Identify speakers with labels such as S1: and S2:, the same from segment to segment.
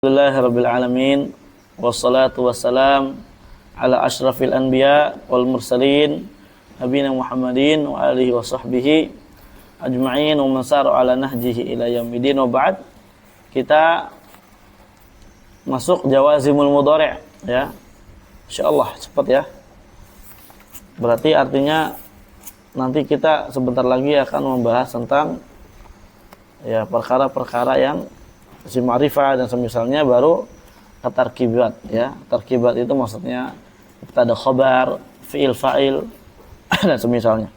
S1: Alhamdulillahirabbil alamin wassalatu wassalam ala asyrafil anbiya wal mursalin nabiyina Muhammadin wa alihi wa sahbihi ajma'in wa man sara ala nahjihi ila yaumil wa ba'd. Kita masuk jawazimul mudhari' ya. Insyaallah cepat ya. Berarti artinya nanti kita sebentar lagi akan membahas tentang ya perkara-perkara yang isim ma'rifah dan semisalnya, baru tarkibat ya. Tarkibat itu maksudnya mubtada khabar, fi'il fa'il dan semisalnya.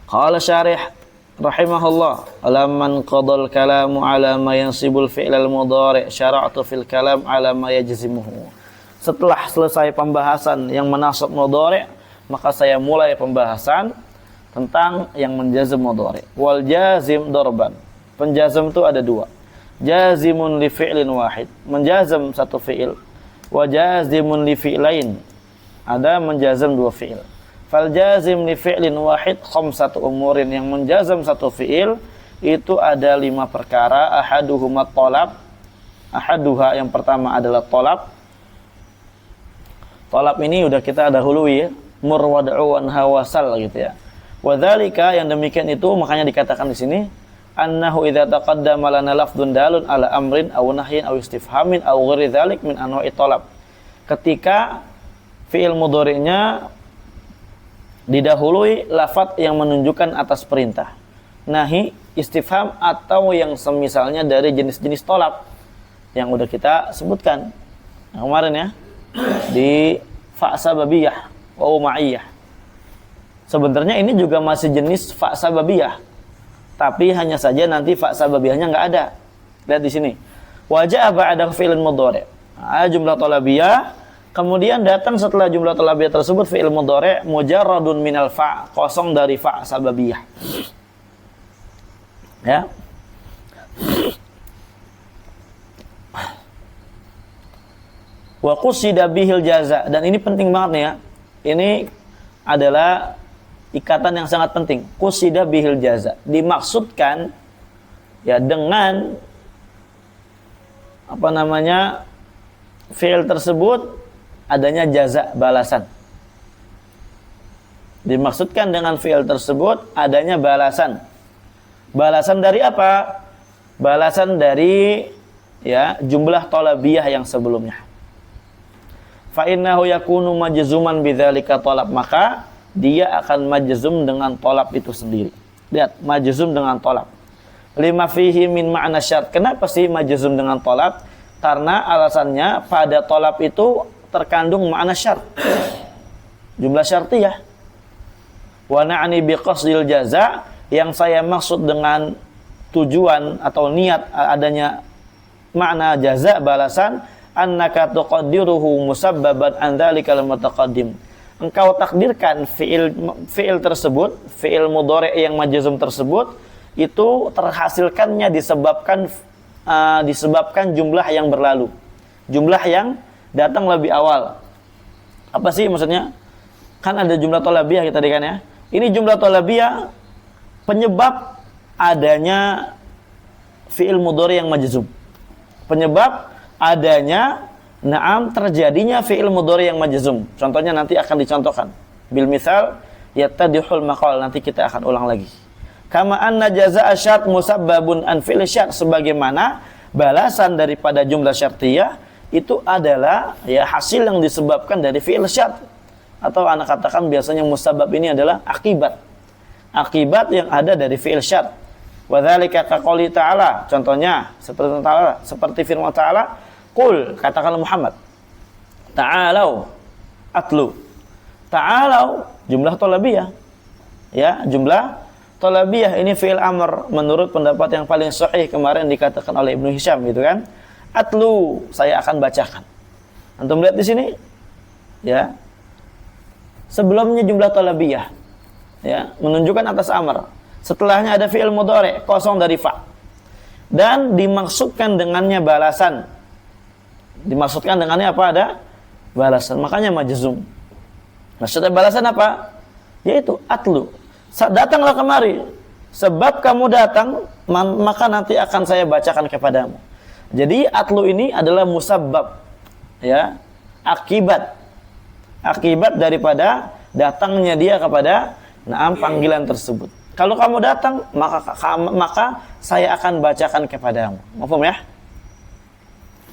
S1: Qala syarih rahimahullah, alamman qadal kalamu ala ma yansibul fi'lal mudhari' syara'tu fil kalam ala ma yajzimuhu. Setelah selesai pembahasan yang menasab mudhari', maka saya mulai pembahasan tentang yang menjazm mudhari'. Wal jazim darban. Penjazm itu ada dua. Jazimun li fi'lin wahid, menjazm satu fi'il, wa jazimun li fi'lain, ada menjazm dua fi'il. Fal jazim li fi'lin wahid khamsatu umurin, yang menjazm satu fi'il itu ada 5 perkara. Ahaduhuma talab, ahaduha yang pertama adalah talab. Talab ini udah kita dahului ya, mur wad'u wan hawasal gitu ya. Wa dzalika, yang demikian itu makanya dikatakan di sini annahu idza taqaddama lana lafdun dalun ala amrin aw nahyin aw istifhamin aw ghairi dzalik min anwa'i talab. Ketika fi'il mudhari'nya didahului lafaz yang menunjukkan atas perintah, nahi, istifham atau yang semisalnya dari jenis-jenis talab yang udah kita sebutkan kemarin ya di fa sababiyah wa ma'iyah. Sebenarnya ini juga masih jenis fa sababiyah, tapi hanya saja nanti fa sababiyahnya enggak ada. Lihat di sini. Wajah ba'da fi'il mudhari'. Jumlah talabiyah, kemudian datang setelah jumlah talabiyah tersebut fi'il mudhari' mujarradun minal fa', kosong dari fa sababiyah. Ya. Wa qusida bihil jaza, dan ini penting banget nih ya. Ini adalah ikatan yang sangat penting. Qusida bihil jaza, dimaksudkan ya dengan fi'il tersebut adanya jaza, balasan. Dimaksudkan dengan fi'il tersebut adanya balasan. Balasan dari apa? Balasan dari ya jumlah talabiyah yang sebelumnya. Fa innahu yakunu majzuman bidzalika talab, maka dia akan majzum dengan tolab itu sendiri. Lihat, majzum dengan tolab. Lima fihi min ma'na syart. Kenapa sih majzum dengan tolab? Karena alasannya pada tolab itu terkandung makna syart, jumlah syartiyah. Wa na'ni biqasdil jaza, yang saya maksud dengan tujuan atau niat adanya makna jaza, balasan, annaka tuqaddiruhu musabbaban an dzalikal mutaqaddim. Engkau takdirkan fi'il tersebut, fi'il mudhari' yang majzum tersebut itu terhasilkannya disebabkan jumlah yang berlalu, jumlah yang datang lebih awal. Apa sih maksudnya? Kan ada jumlah talabiyah kita tadi kan ya. Ini jumlah talabiyah penyebab adanya fi'il mudhari' yang majzum, penyebab adanya terjadinya fi'il mudhari' yang majzum. Contohnya nanti akan dicontohkan bil misal yattadihul maqal, nanti kita akan ulang lagi. Kama anna jazaa'a syart musabbabun an fi'il syart, sebagaimana balasan daripada jumlah syartiyah itu adalah ya hasil yang disebabkan dari fi'il syart, atau anak katakan biasanya musabbab ini adalah akibat yang ada dari fi'il syart. Wa dzalika kaqouli ta'ala, contohnya seperti firman ta'ala, qul, katakanlah Muhammad, ta'alau atlu. Ta'alau jumlah talabiyah ya, jumlah talabiyah ini fi'il amr menurut pendapat yang paling sahih kemarin dikatakan oleh Ibnu Hisham gitu kan. Atlu, saya akan bacakan. Antum lihat di sini ya, sebelumnya jumlah talabiyah ya menunjukkan atas amr, setelahnya ada fi'il mudhari' kosong dari fa, dan dimaksudkan dengannya balasan. Dimaksudkan dengannya apa? Ada balasan, makanya majzum. Maksudnya balasan apa? Yaitu atlu, datanglah kemari, sebab kamu datang maka nanti akan saya bacakan kepadamu. Jadi atlu ini adalah musabbab, ya, akibat daripada datangnya dia kepada panggilan tersebut. Kalau kamu datang, maka saya akan bacakan kepadamu. Paham ya?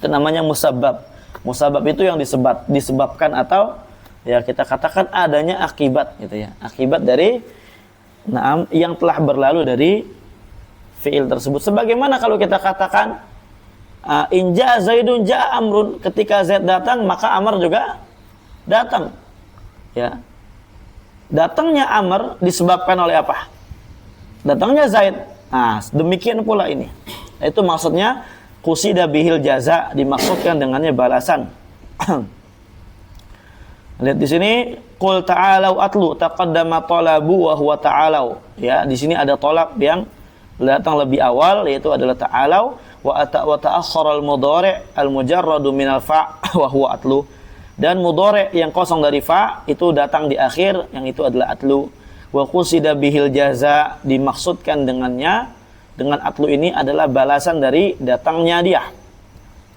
S1: Itu namanya musabbab. Musabbab itu yang disebabkan atau ya kita katakan adanya akibat gitu ya. Akibat dari yang telah berlalu dari fi'il tersebut. Sebagaimana kalau kita katakan in ja'a Zaidun ja'a Amrun, ketika Zaid datang maka Amr juga datang. Ya. Datangnya Amr disebabkan oleh apa? Datangnya Zaid. Nah, demikian pula ini. Itu maksudnya qusida bihil jaza, dimaksudkan dengannya balasan. Lihat di sini, qul ta'alau atlu taqaddama talabu wa huwa ta'alau. Ya, di sini ada talab yang datang lebih awal, yaitu adalah ta'alau wa ta'akhkhara al-mudhari' al-mujarradu min al-fa' wa huwa atlu. Dan mudhari' yang kosong dari fa itu datang di akhir, yang itu adalah atlu. Wa qusida bihil jaza, dimaksudkan dengan atlu ini adalah balasan dari datangnya dia.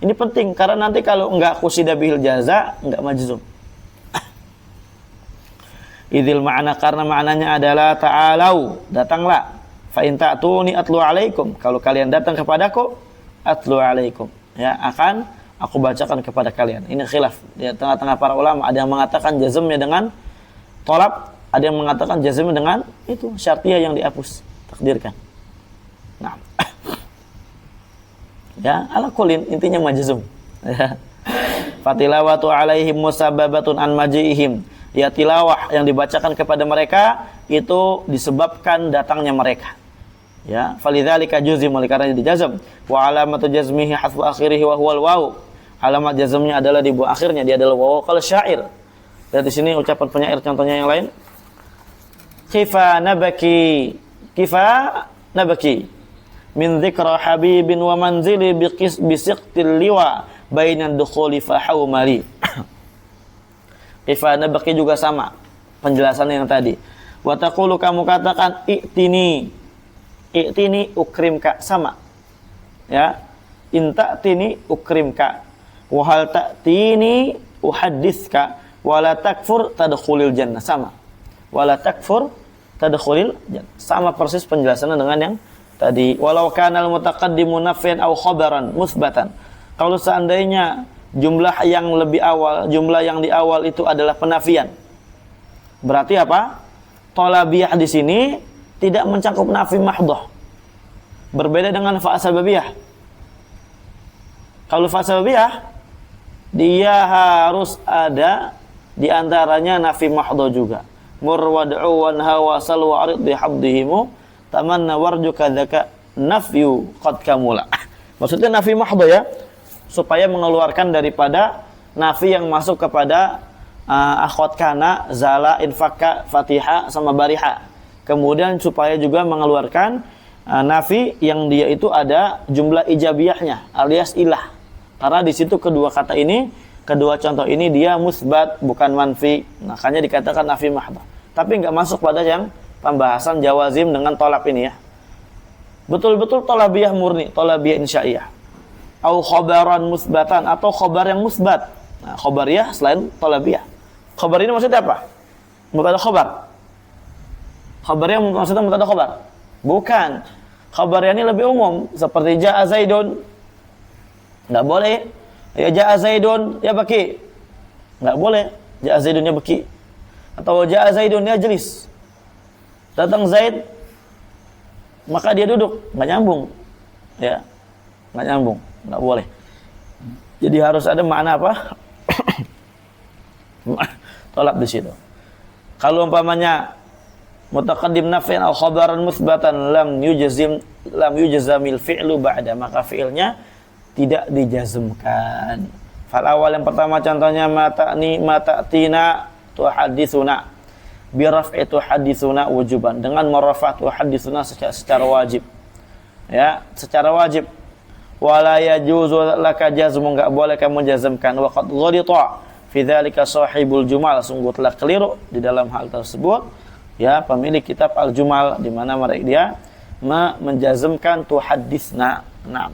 S1: Ini penting karena nanti kalau enggak qusida bihil jaza enggak majzum. Idzil ma'na, karena maknanya adalah ta'alau, datanglah. Fa in ta'tuni atlu alaikum, kalau kalian datang kepadaku atlu alaikum, ya, akan aku bacakan kepada kalian. Ini khilaf di tengah-tengah para ulama, ada yang mengatakan jazmnya dengan tolab, ada yang mengatakan jazmnya dengan itu syartiyah yang dihapus, takdirkan. Nah, ya, ala kulin intinya majzum. Fatilawatu alaihim musabbabatun an maji'ihim, ya, tilawah yang dibacakan kepada mereka itu disebabkan datangnya mereka. Ya, falidzalika juzim, oleh karena dijazm. Wa alamatu jazmihi hasbu akhirih wa huwal waw. Alamat jazmnya adalah di buah akhirnya, dia adalah waw. Qal syair. Lihat di sini ucapan penyair, contohnya yang lain. Kifa nabaki min dzikra habibin wa manzili bisiqtil liwa bainan dukhuli fa haumali. Kifa nabaki juga sama penjelasan yang tadi. Wa taqulu, kamu katakan i'tini ukrimka, sama. Ya. In ta'tini ukrimka wa hal ta'tini uhadditska wa la takfur tadkhulil jannah, sama. Wala takfur tadkhulil jannah, sama persis penjelasannya dengan yang tadi. Walau kanal mutaqaddimu nafyan aw khabaran musbatan, kalau seandainya jumlah yang lebih awal, jumlah yang di awal itu adalah penafian, berarti apa? Thalabiyah di sini tidak mencakup nafi mahdhah, berbeda dengan fa sababiyah. Kalau fa sababiyah dia harus ada di antaranya nafi mahdhah juga. Mur wad'u wanha wa sal wa arid bihabdihimu tamanna warjuka dzaka nafyu qad kamula. Maksudnya nafi mahdhah, ya, supaya mengeluarkan daripada nafi yang masuk kepada akhwat kana, zala, infaka, fatiha sama bariha. Kemudian supaya juga mengeluarkan nafi yang dia itu ada jumlah ijabiyahnya alias ilah. Karena di situ kedua kata ini, kedua contoh ini dia musbat bukan manfi, makanya dikatakan nafi mahdhah. Tapi enggak masuk pada yang pembahasan jawazim dengan tolab ini, ya. Betul-betul tolabiyah murni, tolabiyah insya'iyah. Au khabaran musbatan, atau khabar yang musbat. Nah, khabariyah selain tolabiyah. Khabar ini maksudnya apa? Mubtada khabar. Khabariyah maksudnya mubtada khabar? Bukan. Khabariyah ini lebih umum, seperti ja'a Zaidun. Enggak boleh. Ya ja'a Zaidun ya baki. Enggak boleh. Ja'a Zaidun ya baki. Atau ja'a Zaidun ya jelis. Datang Zaid, maka dia duduk. Enggak nyambung. Ya. Enggak nyambung. Enggak boleh. Jadi harus ada makna apa? Tolak di situ. Kalau umpamanya mutaqaddim nafyan atau khabaran musbatan lam yujzamil fi'lu ba'da, maka fi'ilnya tidak dijazmkan. Fal awal yang pertama contohnya mata'tina tuhaditsuna bi raf'i tuhaditsuna wujuban, dengan marafah tuhaditsuna secara wajib. Ya, secara wajib. Wala yajuzu laka jazmu, enggak boleh kamu jazmkan. Wa qad ghadita fi dzalika sahibul jumal, sungguh telah keliru di dalam hal tersebut, ya, pemilik kitab Al-Jumal, di mana mereka dia menjazmkan tuhaditsna. Nah,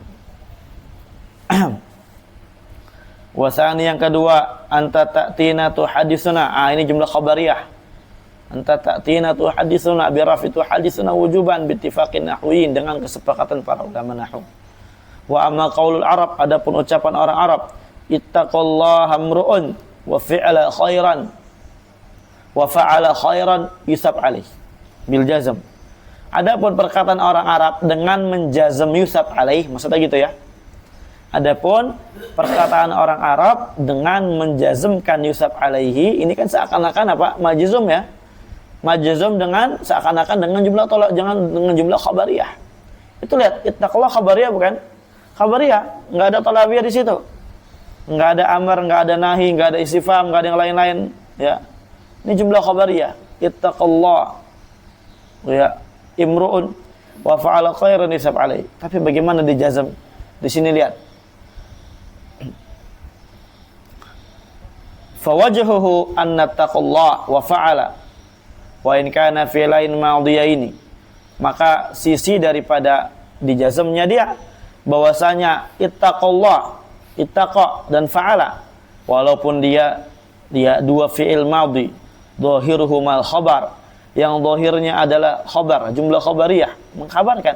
S1: Wasani yang kedua, anta ta'tina tu hadisuna. Ini jumlah khabariyah. Anta ta'tina tu hadisuna birafi tu hadisuna wujuban bittifaqin nahwiyin, dengan kesepakatan para ulama nahwu. Wa amma qaulul Arab, adapun ucapan orang Arab, ittaqullaha amru'un wa fi'ala khairan wa fa'ala khairan yusab alaih bil jazm. Adapun perkataan orang Arab dengan menjazm yusab alaih, maksudnya gitu ya. Adapun perkataan orang Arab dengan menjazmkan yusab alaihi, ini kan seakan-akan apa? Majzum ya. Majzum dengan seakan-akan dengan jumlah tolak, jangan dengan jumlah khabariyah. Itu lihat, ittaqullah khabariyah bukan? Khabariyah, enggak ada talabiyah di situ. Enggak ada amar, enggak ada nahi, enggak ada istifham, enggak ada yang lain-lain, ya. Ini jumlah khabariyah. Ittaqullah. Ya, imru'un wa fa'ala khairan yusab alaihi. Tapi bagaimana dijazm? Di sini lihat. Fawajhuhu anna taqullah wa fa'ala wa in kana fi'lain madhiyaini. Maka sisi daripada dijazmnya dia bahwasanya ittaqullah, ittaqa dan fa'ala, walaupun dia dua fi'il madhi, dhahiruhu mal khabar, yang dhahirnya adalah khabar, jumlah khabariyah, mengkhabarkan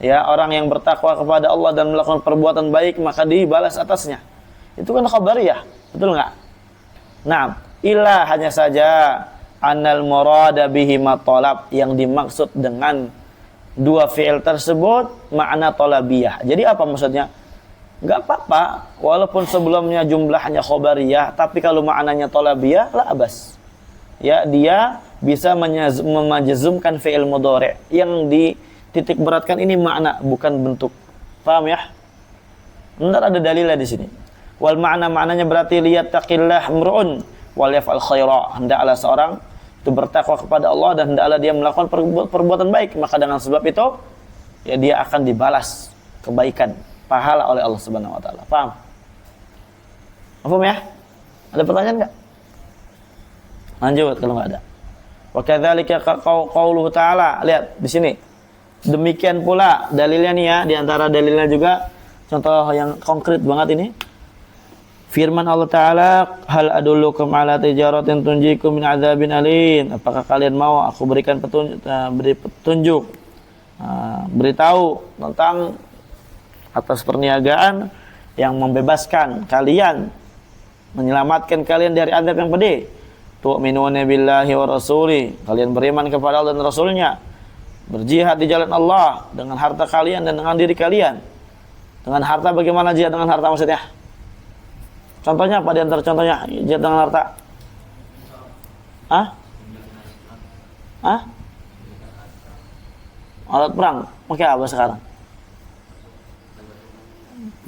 S1: ya, orang yang bertakwa kepada Allah dan melakukan perbuatan baik maka dibalas atasnya. Itu kan khabariyah, betul enggak? Nah, illa hanya saja annal murada bihi matalab, yang dimaksud dengan dua fi'il tersebut makna talabiyah. Jadi apa maksudnya? Enggak apa-apa walaupun sebelumnya jumlahnya khabariyah, tapi kalau maknanya talabiyah la abas. Ya, dia bisa memajzumkan fi'il mudhari' yang dititik beratkan ini makna bukan bentuk. Paham ya? Bentar, ada dalilnya di sini. Wal maknanya berarti liyattaqillah amrun wal yaf'al khaira. Hendaklah seorang itu bertakwa kepada Allah dan hendaklah dia melakukan perbuatan baik, maka dengan sebab itu ya dia akan dibalas kebaikan, pahala oleh Allah Subhanahu wa taala. Paham? Paham ya? Ada pertanyaan enggak? Lanjut kalau enggak ada. Wa kadzalika qauluhu ta'ala. Lihat di sini. Demikian pula dalilnya nih ya, di antara dalilnya juga contoh yang konkret banget ini. Firman Allah Ta'ala, hal adullukum ala tijaratin tunjikum min adzabin alim. Apakah kalian mau aku berikan petunjuk, beritahu tentang atas perniagaan yang membebaskan kalian, menyelamatkan kalian dari azab yang pedih. Tu'minuna billahi wa rasuli, kalian beriman kepada Allah dan Rasulnya, berjihad di jalan Allah dengan harta kalian dan dengan diri kalian. Dengan harta, bagaimana jihad dengan harta maksudnya? Contohnya apa di antara contohnya jihad dengan harta? Alat perang. Pakai apa sekarang?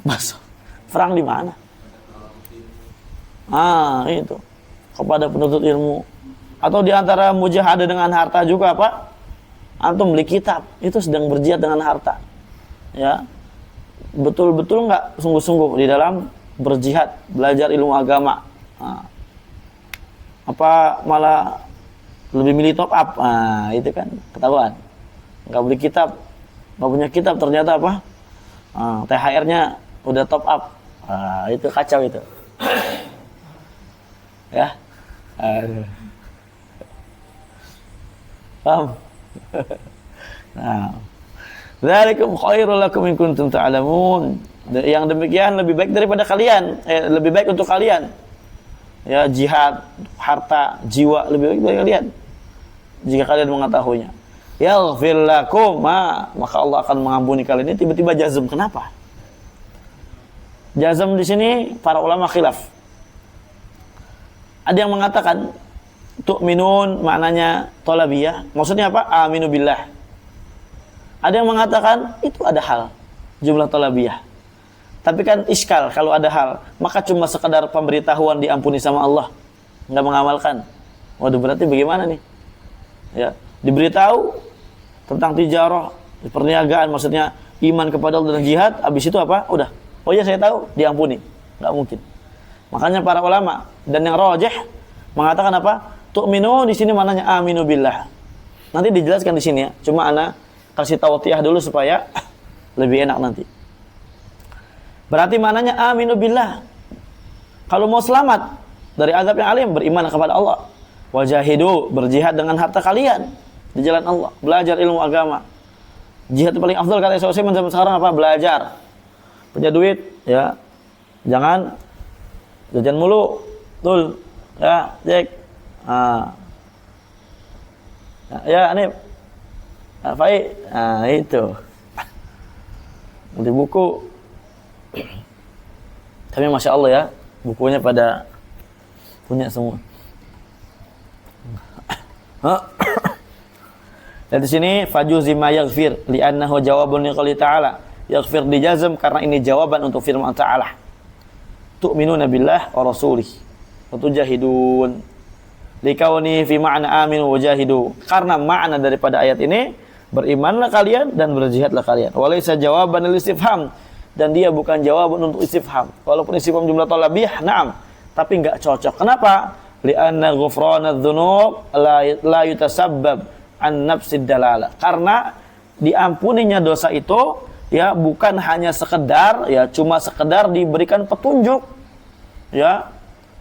S1: Basuh. Perang di mana? Itu. Kepada penuntut ilmu. Atau di antara mujahadah dengan harta juga apa? Antum beli kitab, itu sedang berjihad dengan harta. Ya. Betul-betul enggak sungguh-sungguh di dalam berjihad, belajar ilmu agama. Apa malah lebih milih top up? Itu kan ketahuan. Enggak beli kitab, enggak punya kitab, ternyata apa? THR-nya udah top up. Itu kacau itu. Ya. Paham? Nah, dzalikum khairul lakum in kuntum ta'lamun. Yang demikian lebih baik daripada kalian, lebih baik untuk kalian. Ya, jihad, harta, jiwa lebih baik dari kalian jika kalian mengetahuinya. Yaghfir lakum, maka Allah akan mengampuni kalian. Ini tiba-tiba jazm. Kenapa? Jazm di sini para ulama khilaf. Ada yang mengatakan tu'minun maknanya thalabiyah. Maksudnya apa? Aminu billah. Ada yang mengatakan itu ada hal jumlah thalabiyah. Tapi kan iskal kalau ada hal, maka cuma sekedar pemberitahuan diampuni sama Allah, enggak mengamalkan. Waduh, berarti bagaimana nih? Ya, diberitahu tentang tijarah, perniagaan, maksudnya iman kepada Allah dan jihad, habis itu apa? Udah. Oh ya, saya tahu, diampuni. Enggak mungkin. Makanya para ulama dan yang rajih mengatakan apa? Tu'minu di sini maknanya aminu billah. Nanti dijelaskan di sini ya. Cuma ana kasih tawtiyah dulu supaya lebih enak nanti. Berarti maknanya aminu billah. Kalau mau selamat dari azab yang alim, beriman kepada Allah. Wajahidu, berjihad dengan harta kalian di jalan Allah, belajar ilmu agama. Jihad paling afdal kata Syekh zaman sekarang apa? Belajar. Punya duit, ya. Jangan jajan mulu. Betul. Ya, Jack. Ya, Anip. Fai. Itu. Beli buku. Tapi Masya Allah ya, bukunya pada punya semua. Dan di sini fajuzi ma yaghfir li'annahu jawabun liqouli ta'ala. Yaghfir dijazm karena ini jawaban untuk firman Ta'ala. Tu'minuna billah wa rasulih wa tujahidun likauni fi ma'na aminu wa jahidu. Karena makna daripada ayat ini, berimanlah kalian dan berjihadlah kalian. Walaysa jawaban lil istifham, dan dia bukan jawaban untuk istifham. Walaupun istifham jumlah talabiyah, na'am, tapi enggak cocok. Kenapa? Li'anna ghufranadz dzunub la yutasabbab an nafsid dalala. Karena diampuninya dosa itu ya bukan hanya sekedar ya cuma sekedar diberikan petunjuk, ya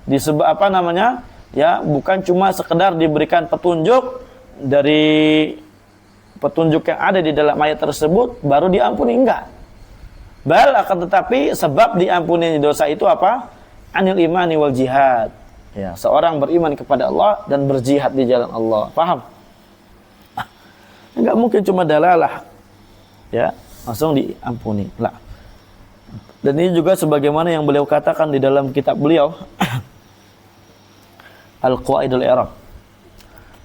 S1: disebab apa namanya, ya bukan cuma sekedar diberikan petunjuk dari petunjuk yang ada di dalam ayat tersebut baru diampuni, enggak. Bal akan tetapi sebab diampuni dosa itu apa? Anil imani wal jihad. Ya, seorang beriman kepada Allah dan berjihad di jalan Allah. Paham? Enggak mungkin cuma dalalah. Ya, langsung diampuni. Lah. Dan ini juga sebagaimana yang beliau katakan di dalam kitab beliau Al-Qawaidul I'rab.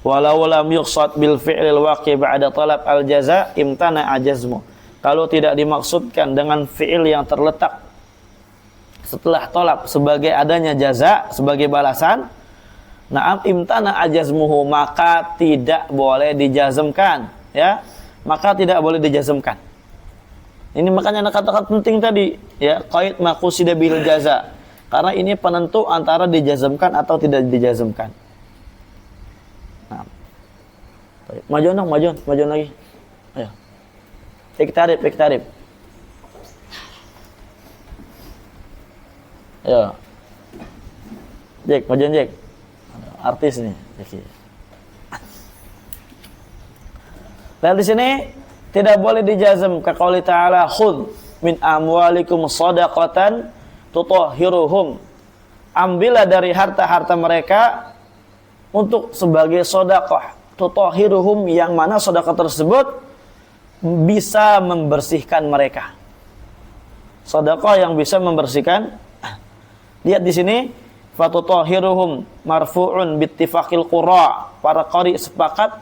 S1: Walau lam yuqsad bil fi'lil waqi' ba'da talab al-jaza' imtana ajazmu. Kalau tidak dimaksudkan dengan fi'il yang terletak setelah tolab sebagai adanya jaza, sebagai balasan, na'am imtana ajazmuhu, maka tidak boleh dijazmkan, ya. Maka tidak boleh dijazmkan. Ini makanya anak katakan penting tadi, ya, qaid ma qusida bil jaza. Karena ini penentu antara dijazmkan atau tidak dijazmkan. Nah. Maju lagi. Ayo. Iktarib. Ya, Jack, majuan Jack, artis nih. Dan di sini tidak boleh dijazm ke qauli ta'ala khudh min amwalikum shadaqatan tutahhiruhum. Ambillah dari harta-harta mereka untuk sebagai sedekah, tutahhiruhum, yang mana sedekah tersebut bisa membersihkan mereka. Sedekah yang bisa membersihkan. Lihat di sini, fatutahhiruhum marfu'un bittifaqil qurra. Para qari sepakat,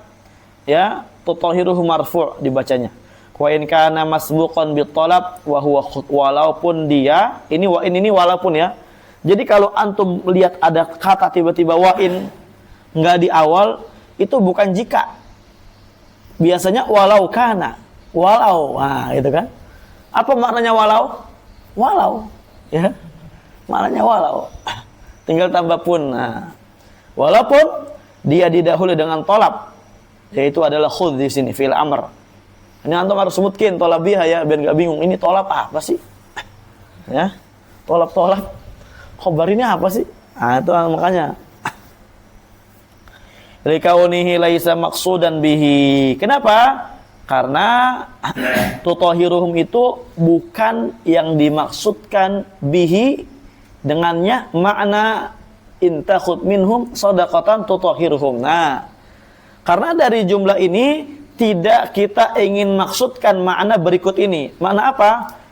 S1: ya, tutahhiruhum marfu' dibacanya. Wa in kana masbuqan bittalab wa huwa walaupun dia, ini wa in ini walaupun, ya. Jadi kalau antum lihat ada kata tiba-tiba wa in enggak di awal, itu bukan jika. Biasanya walau kana, walau. Nah, gitu kan? Apa maknanya walau? Walau, ya. Maknanya walau. Tinggal tambah pun. Nah, walaupun dia didahului dengan tolab, yaitu adalah khudh di sini fi'il amr. Ini antum harus sebutkin tolabiyah, ya, biar enggak bingung. Ini tolab apa sih? Ya. Tolab. Khobar ini apa sih? Nah, itu makanya. Likaunihi laisa maqsudan bihi. Kenapa? Karena tutahhiruhum itu bukan yang dimaksudkan bihi dengannya, makna intakhud minhum shadaqatan tutahhiruhum. Nah, karena dari jumlah ini tidak kita ingin maksudkan makna berikut ini. Makna apa?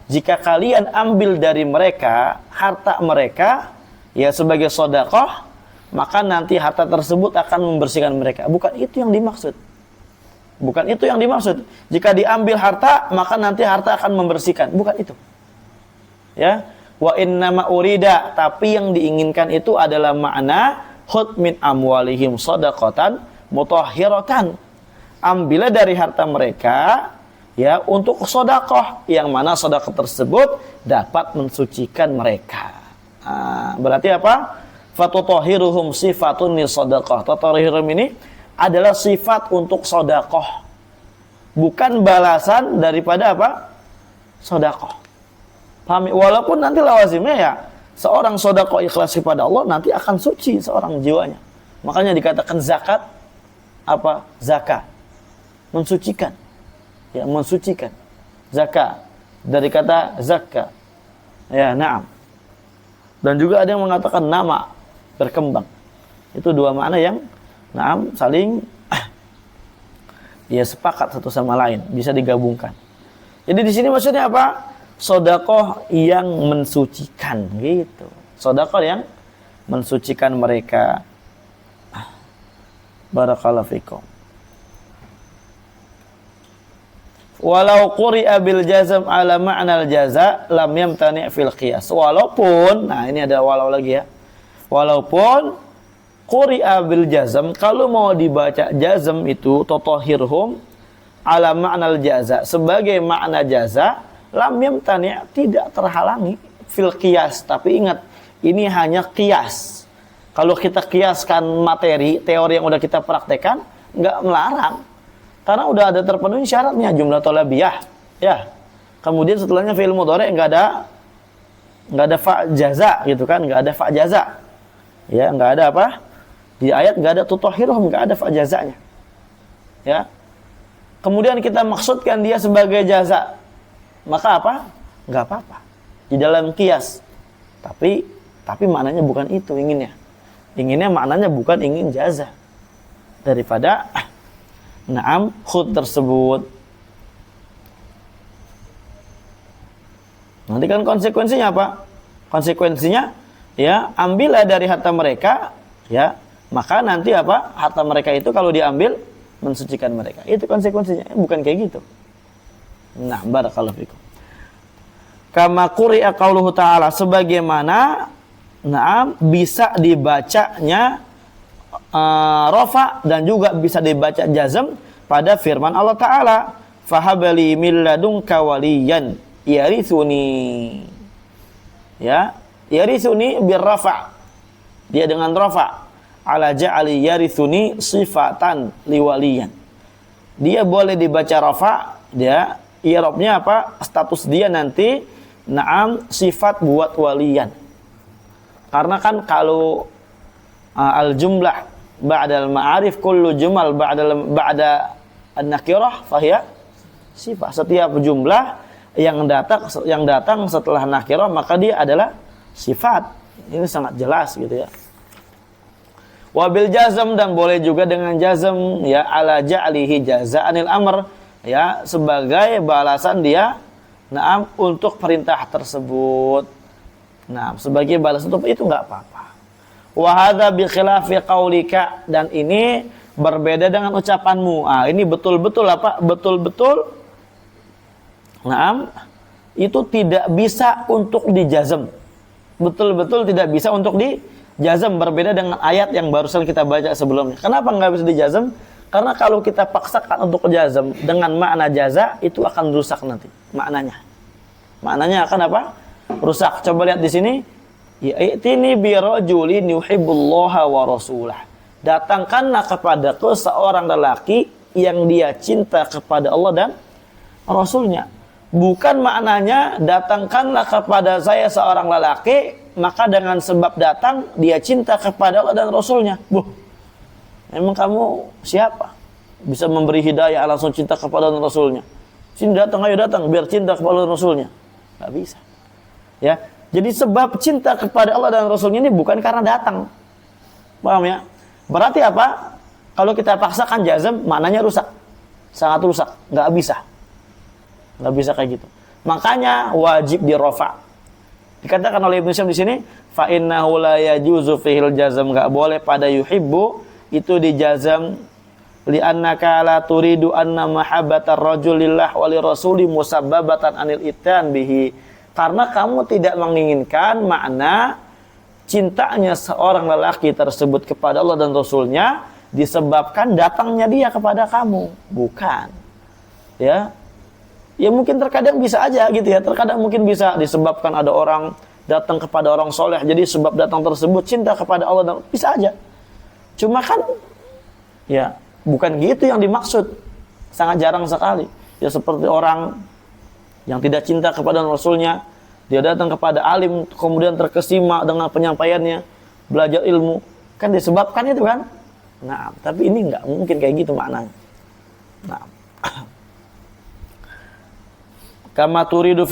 S1: Jika kalian ambil dari mereka harta mereka, ya, sebagai sedekah, maka nanti harta tersebut akan membersihkan mereka. Bukan itu yang dimaksud. Bukan itu yang dimaksud. Jika diambil harta, maka nanti harta akan membersihkan. Bukan itu. Ya. Wa innama urida, tapi yang diinginkan itu adalah makna khudh min amwalihim shadaqatan mutahhiratan. Ambillah dari harta mereka, ya, untuk sedekah, yang mana sedekah tersebut dapat mensucikan mereka. Nah, berarti apa? Fatutahhiruhum sifatun lis shadaqah. Tutahhiruhum ini adalah sifat untuk sedekah, bukan balasan daripada apa? Sedekah. Paham? Walaupun nanti lawazimnya ya seorang sedekah ikhlas kepada Allah nanti akan suci seorang jiwanya. Makanya dikatakan zakat apa? Zakat. Mensucikan. Ya, mensucikan. Zakat dari kata zakka. Ya, na'am. Dan juga ada yang mengatakan nama, berkembang. Itu dua makna yang na'am saling ya sepakat satu sama lain, bisa digabungkan. Jadi di sini maksudnya apa? Sedekah yang mensucikan gitu. Sedekah yang mensucikan mereka. Barakallahu fikum. Walau quri'a bil jazm ala ma'nal jaza lam yamtani' fil qiyas. Walaupun, nah ini ada walau lagi ya. Walaupun quri'a bil jazm, kalau mau dibaca jazm itu tatahhirhum ala ma'nal jaza, sebagai makna jaza, lam yamtani' tidak terhalangi fil qiyas. Tapi ingat, ini hanya qiyas. Kalau kita kiaskan materi, teori yang udah kita praktekkan, enggak melarang. Karena udah ada terpenuhi syaratnya, jumlah thalabiyah, ya. Kemudian setelahnya fi'il mudhari' enggak ada fa jaza gitu kan, enggak ada fa jaza. Ya, enggak ada apa? Di ayat enggak ada tutahhiruhum, enggak ada fa jazanya. Ya. Kemudian kita maksudkan dia sebagai jaza. Maka apa? Enggak apa-apa. Di dalam qiyas. Tapi maknanya bukan itu inginnya. Inginnya maknanya bukan ingin jaza. Daripada na'am khud tersebut. Nanti kan konsekuensinya apa? Konsekuensinya ya ambillah dari harta mereka, ya maka nanti apa? Harta mereka itu kalau diambil mensucikan mereka. Itu konsekuensinya, bukan kayak gitu. Nah, barakallahu fikum. Kama quri'a qauluhu ta'ala, sebagaimana na'am bisa dibacanya rafa dan juga bisa dibaca jazm pada firman Allah Ta'ala, fahabali min ladunka waliyan yarithuni. Ya, yarithuni birrafa, dia dengan rafa, ala ja'ali yarithuni sifatan liwaliyan. Dia boleh dibaca rafa, dia i'rabnya apa? Status dia nanti na'am sifat buat waliyan. Karena kan kalau al-jumlah ba'da al-ma'arif kullu jumal ba'da an-nakirah fahiya sifat. Setiap jumlah yang datang setelah nakirah maka dia adalah sifat. Ini sangat jelas gitu ya. Wabil jazm, dan boleh juga dengan jazm ya, ala ja'lihi jaza'anil amr, ya sebagai balasan dia na'am untuk perintah tersebut. Nah, sebagai balasan itu enggak apa-apa. Wa hadza bi khilafi qaulika, dan ini berbeda dengan ucapanmu. Ini betul-betul apa? Betul-betul na'am itu tidak bisa untuk dijazm. Betul-betul tidak bisa untuk dijazm, berbeda dengan ayat yang barusan kita baca sebelumnya. Kenapa enggak bisa dijazm? Karena kalau kita paksakan untuk jazm dengan makna jaza, itu akan rusak nanti maknanya. Maknanya akan apa? Rusak. Coba lihat di sini. Ya'tini bi rajulin yuhibbullaha wa rasulah. Datangkanlah kepadaku seorang lelaki yang dia cinta kepada Allah dan Rasulnya. Bukan maknanya datangkanlah kepada saya seorang lelaki, maka dengan sebab datang dia cinta kepada Allah dan Rasulnya. Emang kamu siapa? Bisa memberi hidayah langsung cinta kepada Allah dan Rasulnya. Sini datang, ayo datang biar cinta kepada Allah dan Rasulnya. Gak bisa. Ya. Jadi sebab cinta kepada Allah dan Rasulnya ini bukan karena datang. Paham ya? Berarti apa? Kalau kita paksakan jazm, maknanya rusak. Sangat rusak. Nggak bisa. Nggak bisa kayak gitu. Makanya wajib dirofa. Dikatakan oleh Ibnu Syam di sini, fa innahu la yajuzu fihil jazm, nggak boleh pada yuhibbu itu dijazm, li annaka la turidu anna mahabbatar rajulillah wa li rasuli musabbabatan anil ityan bihi. Karena kamu tidak menginginkan makna cintanya seorang lelaki tersebut kepada Allah dan Rasulnya disebabkan datangnya dia kepada kamu. Bukan. Ya. Ya mungkin terkadang bisa aja gitu ya. Terkadang mungkin bisa disebabkan ada orang datang kepada orang soleh. Jadi sebab datang tersebut cinta kepada Allah dan bisa aja. Cuma kan ya bukan gitu yang dimaksud. Sangat jarang sekali. Ya seperti orang yang tidak cinta kepada Rasulnya, Dia datang kepada alim, kemudian terkesima dengan penyampaiannya, belajar ilmu. Kan disebabkan itu kan? Nah, tapi ini nggak mungkin kayak gitu maknanya. Nah, kama turidu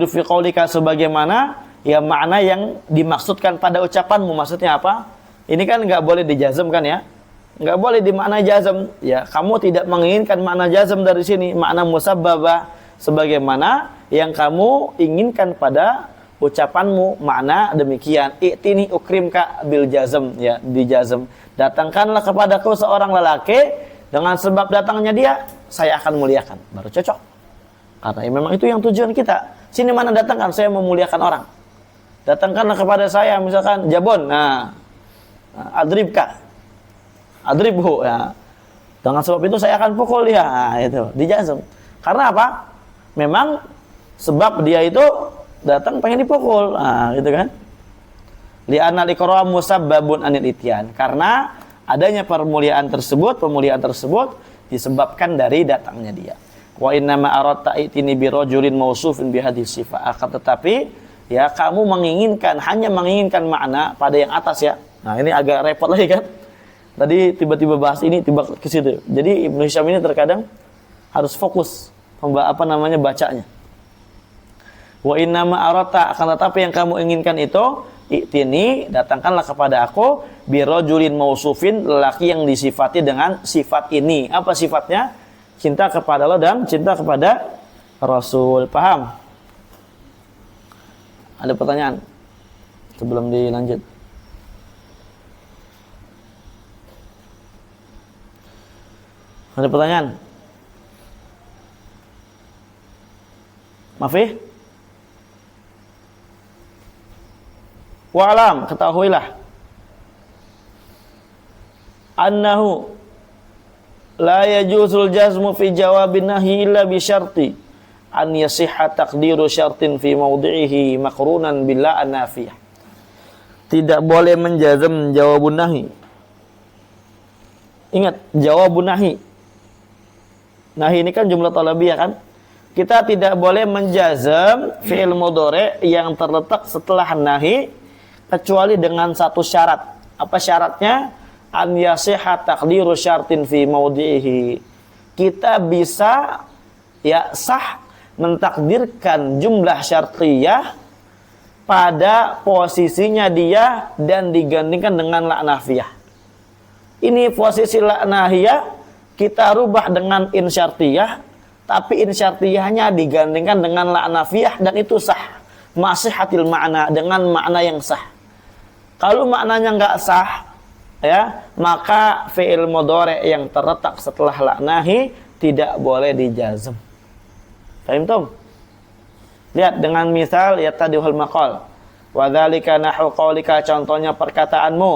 S1: fi qaulika, sebagaimana ya makna yang dimaksudkan pada ucapanmu. Maksudnya apa? Ini kan nggak boleh dijazm kan ya? Nggak boleh dimakna jazm. Ya, kamu tidak menginginkan makna jazm dari sini, makna musabbabah sebagaimana yang kamu inginkan pada ucapanmu, makna demikian. I'tini ukrimka bil jazm, ya, di jazm. Datangkanlah kepadaku seorang lelaki, dengan sebab datangnya dia saya akan muliakan. Baru cocok. Karena memang itu yang tujuan kita. Sini mana datangkan, saya memuliakan orang. Datangkanlah kepada saya misalkan Jabon, adribka, adribhu, ya. Dengan sebab itu saya akan pukul dia. Nah, itu dijazm. Karena apa? Memang sebab dia itu datang pengen dipukul. Nah, gitu kan? Li'anna al-ikram musabbabun anil ityan. Karena adanya pemuliaan tersebut disebabkan dari datangnya dia. Wa inna ma aradta itini bi rajulin mausufin bi hadhihi sifah. Akan tetapi ya kamu hanya menginginkan makna pada yang atas ya. Nah, ini agak repot lagi kan? Tadi tiba-tiba bahas ini, tiba ke situ. Jadi Ibnu Hisham ini terkadang harus fokus bacanya. Wa inna ma aradta, akan tetapi yang kamu inginkan itu i'tini, datangkanlah kepada aku bi rajulin mausufin, lelaki yang disifati dengan sifat ini. Apa sifatnya? Cinta kepada Allah dan cinta kepada Rasul. Paham? Ada pertanyaan sebelum dilanjut? Ada pertanyaan? Mafi? Wa'alam, ketahuilah annahu la yajuzul jazmu fi jawabin nahi illa bi syarti an yasihha taqdiru syartin fi mawdi'ihi maqrunan bila an-nafiyah. Tidak boleh menjazm jawabun nahi. Ingat, jawabun nahi. Nahi ini kan jumlah talabiyah kan? Kita tidak boleh menjazm fi'il mudhari' yang terletak setelah nahi kecuali dengan satu syarat. Apa syaratnya? An yasihha taqdiru syartin fi mawdi'ihi. Kita bisa ya sah mentakdirkan jumlah syartiyah pada posisinya dia dan digandingkan dengan la nafiyah. Ini posisi la nahiyah kita rubah dengan in syartiyah, tapi in syartiyahnya digandingkan dengan la nafiyah dan itu sah. Masihatil makna, dengan makna yang sah. Kalau maknanya enggak sah, ya, maka fi'il mudhari' yang terletak setelah la nahi tidak boleh dijazm. Paham tum? Lihat dengan misal ya tadihul maqal. Wa dzalika nahwu qaulika, contohnya perkataanmu,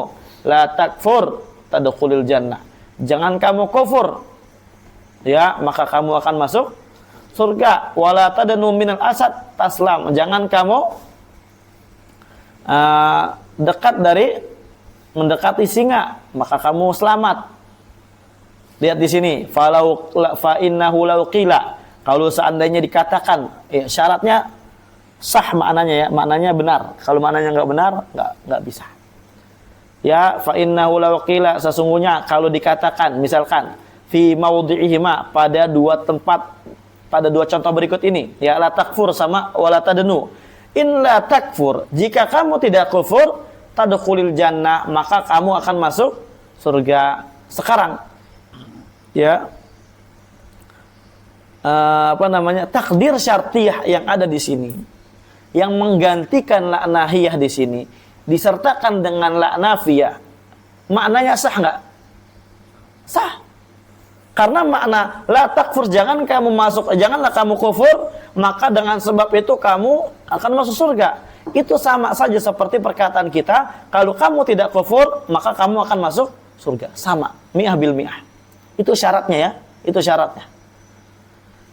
S1: la takfur tadkhulul jannah. Jangan kamu kufur, ya, maka kamu akan masuk surga. Wala tadnu minal asad taslam. Jangan kamu mendekati singa, maka kamu selamat. Lihat di sini, fa innahu law qila, kalau seandainya dikatakan, syaratnya sah maknanya ya, maknanya benar. Kalau maknanya enggak benar, enggak bisa. Ya, fa innahu law qila, sesungguhnya kalau dikatakan misalkan fi mawdi'ihima, pada dua tempat, pada dua contoh berikut ini, ya, la takfur sama wala tadnu. In la takfur, jika kamu tidak kufur, tadkhulil jannah, maka kamu akan masuk surga. Sekarang ya takdir syartiyah yang ada di sini yang menggantikan la nahiyah di sini disertakan dengan la nafiyah, maknanya sah enggak? Sah. Karena makna la takfur, janganlah kamu kufur, maka dengan sebab itu kamu akan masuk surga. Itu sama saja seperti perkataan kita, kalau kamu tidak kufur, maka kamu akan masuk surga. Sama, mi'ah bil mi'ah. Itu syaratnya ya, itu syaratnya.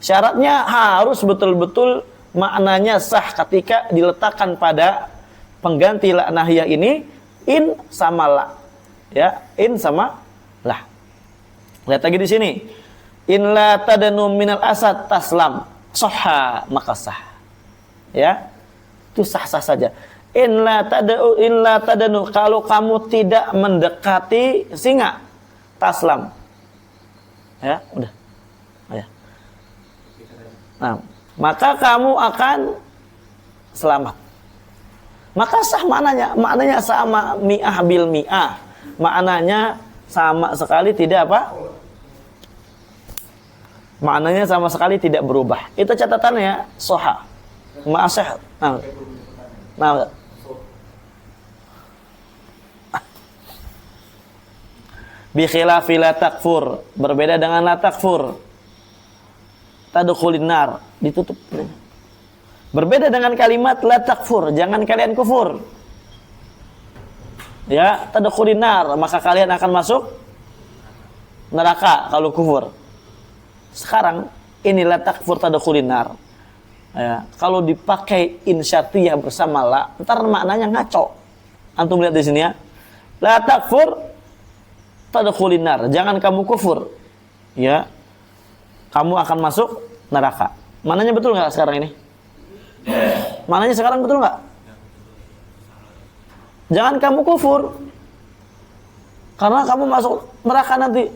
S1: Syaratnya harus betul-betul maknanya sah ketika diletakkan pada pengganti la nahiyah ini, in sama la. Ya, in sama la. Lihat lagi di sini. In la tadnu minal asad taslam. Sahha, maka sah. ya, itu sah-sah saja. In la tadanu, kalau kamu tidak mendekati singa, taslam. Ya, udah. Ya. Nah, maka kamu akan selamat. Maka sah maknanya. Maknanya sama mi'ah bil mi'ah. Maknanya sama sekali tidak apa? Maknanya sama sekali tidak berubah. Itu catatannya soha. Ma'asih. Nah. Bi khilafi la takfur, berbeda dengan la takfur. Tadkhulin nar, ditutup. Berbeda dengan kalimat la takfur, jangan kalian kufur. Ya, tadkhulin nar, maka kalian akan masuk neraka kalau kufur. Sekarang ini la takfur tadkhulin nar. Ya, kalau dipakai in syartiyah bersama la, ntar maknanya ngaco. Antum lihat di sini ya. La takfur tadkhulin nar, jangan kamu kufur. Ya. Kamu akan masuk neraka. Maknanya betul enggak sekarang ini? Maknanya sekarang betul enggak? Jangan kamu kufur. Karena kamu masuk neraka nanti.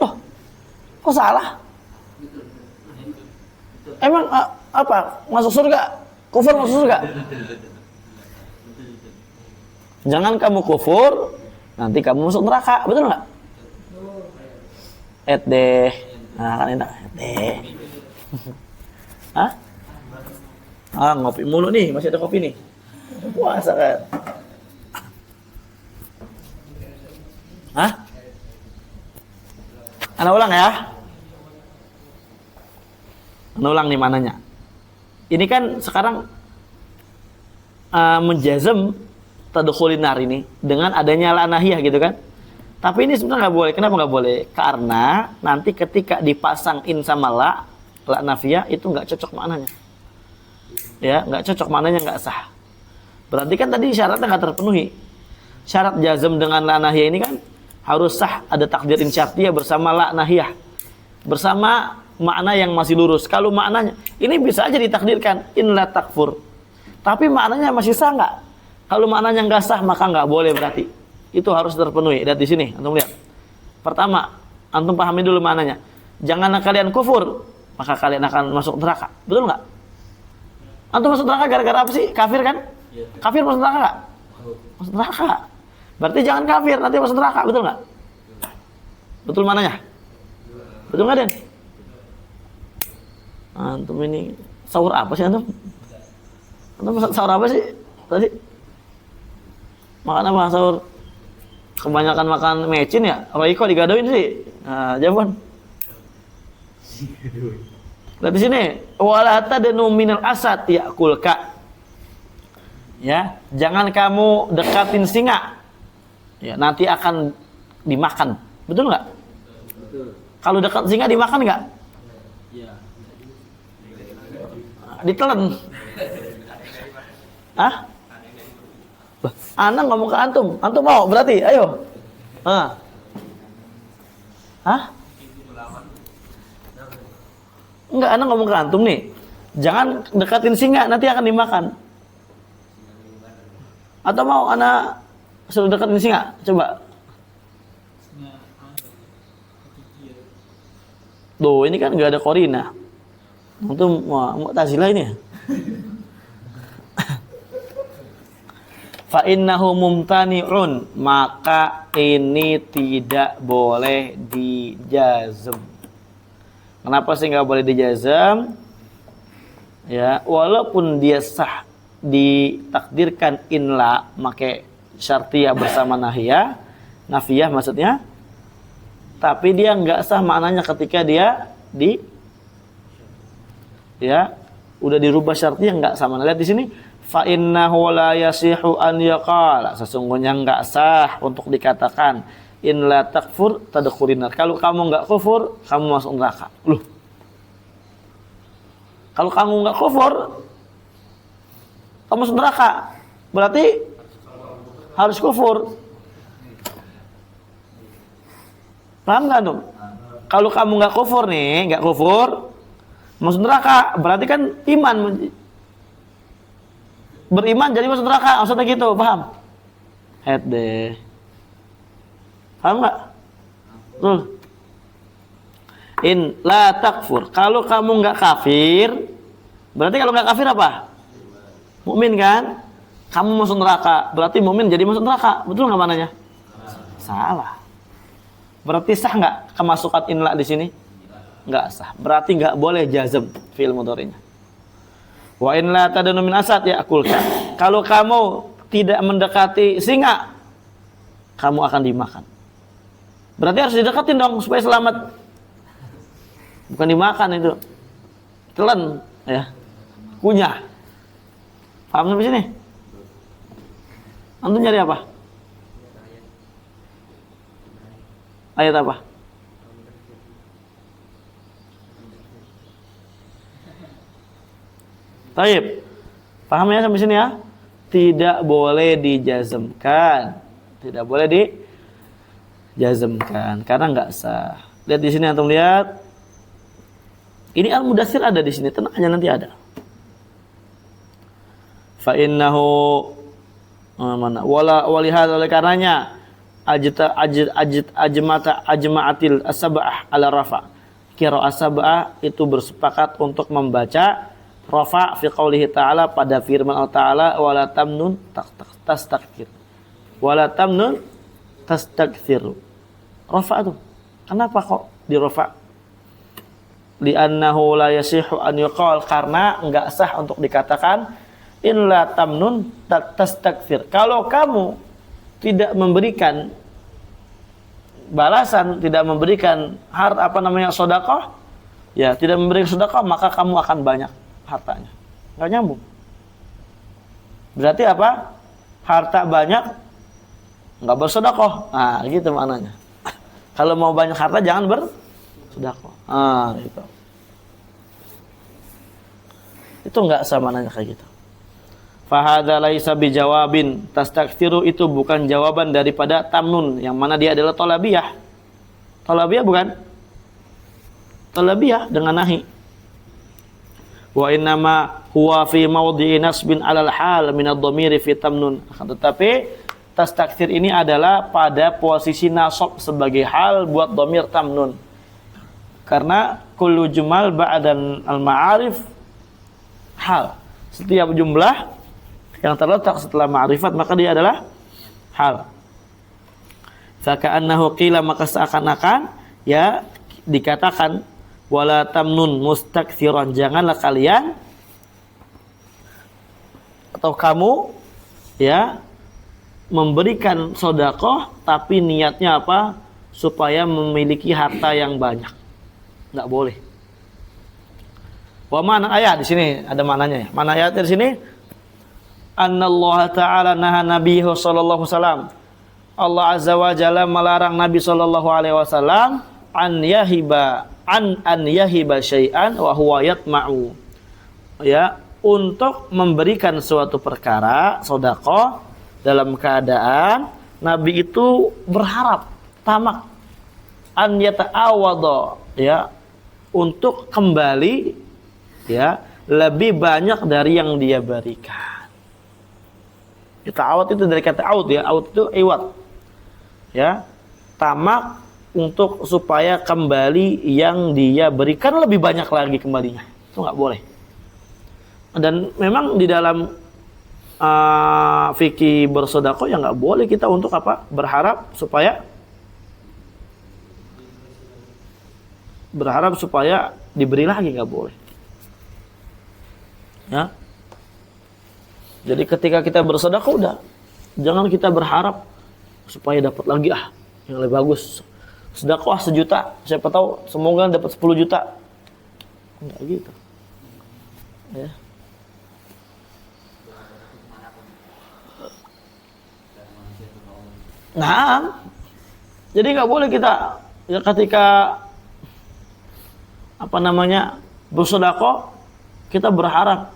S1: Loh, kok salah? Emang apa? Masuk surga? Kufur masuk surga? Jangan kamu kufur, nanti kamu masuk neraka. Betul nggak? Deh. Nah, kan enak. Deh. Hah? Ngopi mulu nih. Masih ada kopi nih. Puasa kan? Hah? Ana ulang ya. Ana ulang nih mananya. Ini kan sekarang menjazam tadkhulin nar ini dengan adanya la nahiyah gitu kan. Tapi ini sebenarnya nggak boleh. Kenapa nggak boleh? Karena nanti ketika dipasang in sama la nafiyah itu nggak cocok maknanya. Ya, nggak cocok maknanya, nggak sah. Berarti kan tadi syaratnya nggak terpenuhi. Syarat jazm dengan la nahiyah ini kan harus sah, ada takdir in syartiyah bersama la nahiyah. Bersama makna yang masih lurus. Kalau maknanya ini bisa aja ditakdirkan in la takfur. Tapi maknanya masih sah nggak? Kalau maknanya nggak sah maka nggak boleh berarti. Itu harus terpenuhi. Lihat di sini, antum lihat. Pertama, antum pahami dulu maknanya. Jangan kalian kufur, maka kalian akan masuk neraka. Betul nggak? Antum masuk neraka gara-gara apa sih? Kafir kan? Kafir masuk neraka nggak? Masuk neraka. Berarti jangan kafir, nanti masuk neraka. Betul nggak? Betul maknanya? Betul nggak, Den? Antum ini sahur apa sih antum? Antum sahur apa sih tadi? Makan apa sahur? Kebanyakan makan mecin ya? Royco digadoin sih. Nah, jawaban. Lihat di sini, wala tadnu minal asad yakulka. Ya, jangan kamu dekatin singa. Ya, nanti akan dimakan. Betul nggak? Betul. Kalau dekat singa dimakan nggak? Iya. Ditelan. Hah? Ana ngomong ke antum. Antum mau berarti? Ayo. Hah? Enggak, ana ngomong ke antum nih. Jangan dekatin singa, nanti akan dimakan. Atau mau ana suruh dekatin singa? Coba. Tuh, ini kan enggak ada korina. Antum mau tazilah ini ya? Fa innahu mumtani'un, maka ini tidak boleh dijazm. Kenapa sih nggak boleh dijazm? Ya, walaupun dia sah ditakdirkan inla, make syartiyah bersama nahiyah, nafiyah maksudnya, tapi dia nggak sah maknanya ketika dia udah dirubah syartiyah, nggak sama. Lihat di sini. Fa innahu la yasihu an yaqala, sesungguhnya enggak sah untuk dikatakan in la takfur tadkhulin nar. Kalau kamu enggak kufur, kamu masuk neraka. Loh. Kalau kamu enggak kufur, kamu masuk neraka. Berarti harus kufur. Paham enggak tuh? Kalau kamu enggak kufur nih, enggak kufur, Masuk neraka berarti kan iman. Beriman jadi masuk neraka, maksudnya gitu, paham? Head deh. Paham nggak? Tuh. In la takfur. Kalau kamu nggak kafir, berarti kalau nggak kafir apa? Mukmin kan? Kamu masuk neraka, berarti mukmin jadi masuk neraka. Betul nggak mananya? Salah. Berarti sah nggak kemasukan inla di sini? Nggak sah. Berarti nggak boleh jazm fi'il mudhari'nya. Wa in la tadunu min asad ya akulka. Kalau kamu tidak mendekati singa, kamu akan dimakan. Berarti harus didekatin dong supaya selamat. Bukan dimakan itu. Telan ya. Kunyah. Paham sampai sini? Antum nyari apa? Ayat apa? Taib. Paham ya sampai sini ya? Tidak boleh dijazmkan. Tidak boleh dijazmkan karena enggak sah. Lihat di sini antum lihat. Ini Al-Mudaththir ada di sini, tenang aja nanti ada. Fa innahu mana wala walihadzal oleh karenanya ajma'atil as-sab'ah ala rafa. Qira'ah sab'ah itu bersepakat untuk membaca rafa fi qoulihi ta'ala pada firman Allah Ta'ala wala tamnun tastakthir. Wala tamnun tastakthir. Rafa itu. Kenapa kok di rafa? Li'annahu la yasihu an yuqal karena enggak sah untuk dikatakan in la tamnun tastakthir. Kalau kamu tidak memberikan balasan, tidak memberikan sedekah, ya tidak memberikan sedekah, maka kamu akan banyak hartanya. Enggak nyambung. Berarti apa? Harta banyak enggak bersedekah. Nah, gitu maknanya. Kalau mau banyak harta jangan bersedekah. Gitu. Itu enggak sama nanya kayak gitu. Fahadza laisa bijawabin. Tastakthiru itu bukan jawaban daripada tamnun yang mana dia adalah talabiyah. Talabiyah bukan? Talabiyah dengan nahi. Wa innama huwa fi mawdi'i nasbin 'alal hal min ad-dhamiri fi tamnun. Tetapi tastakthir ini adalah pada posisi nasab sebagai hal buat dhamir tamnun. Karena kullu jumal ba'dan al-ma'arif hal. Setiap jumlah yang terletak setelah ma'rifat maka dia adalah hal. Faka'annahu qila maka seakan-akan ya dikatakan wala tamnun mustakthiran, janganlah kalian atau kamu ya memberikan sedekah tapi niatnya apa? Supaya memiliki harta yang banyak. Enggak boleh. Wa mana ayat di sini ada maknanya ya. Mana ayat di sini? Annallaha ta'ala naha nabiyyu sallallahu alaihi wasallam. Allah azza wa jalla melarang Nabi sallallahu alaihi wasallam an yahiba syai'an wa huwa yatma'u. Ya, untuk memberikan suatu perkara sedekah dalam keadaan Nabi itu berharap tamak an yata'awadha ya untuk kembali ya lebih banyak dari yang dia berikan. Ta'awud itu dari kata aud ya, aud itu iwat. Ya, tamak untuk supaya kembali yang dia berikan lebih banyak lagi kembalinya. Itu enggak boleh. Dan memang di dalam fikih bersedekah ya enggak boleh kita untuk apa? Berharap supaya diberi lagi, enggak boleh. Ya. Jadi ketika kita bersedekah udah jangan kita berharap supaya dapat lagi yang lebih bagus. Sedekah 1 juta, siapa tahu semoga dapat 10 juta. Enggak gitu. Ya. Nah, jadi nggak boleh kita ya ketika bersedekah kita berharap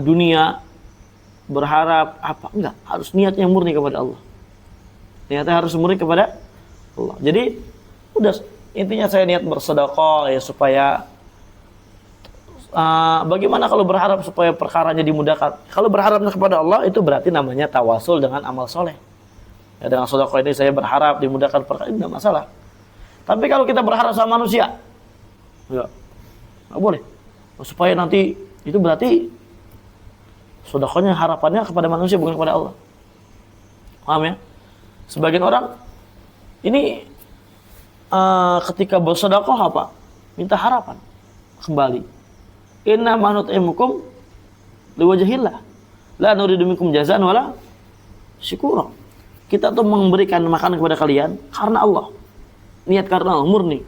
S1: dunia, berharap apa? Enggak, harus niatnya murni kepada Allah. Niatnya harus murni kepada Allah. Jadi udah intinya saya niat bersedekah ya supaya Bagaimana kalau berharap supaya perkaranya dimudahkan? Kalau berharapnya kepada Allah itu berarti namanya tawasul dengan amal soleh. Ya, dengan sedekah ini saya berharap dimudahkan perkara, ini tidak masalah. Tapi kalau kita berharap sama manusia, ya, nggak boleh. Supaya nanti itu berarti sedekahnya harapannya kepada manusia bukan kepada Allah. Paham ya? Sebagian orang ini ketika bersedekah apa? Minta harapan kembali. Inna ma nut'imukum liwajhillah la nuridu minkum jazaa'an wala syukura. Kita tuh memberikan makanan kepada kalian karena Allah. Niat karena Allah murni.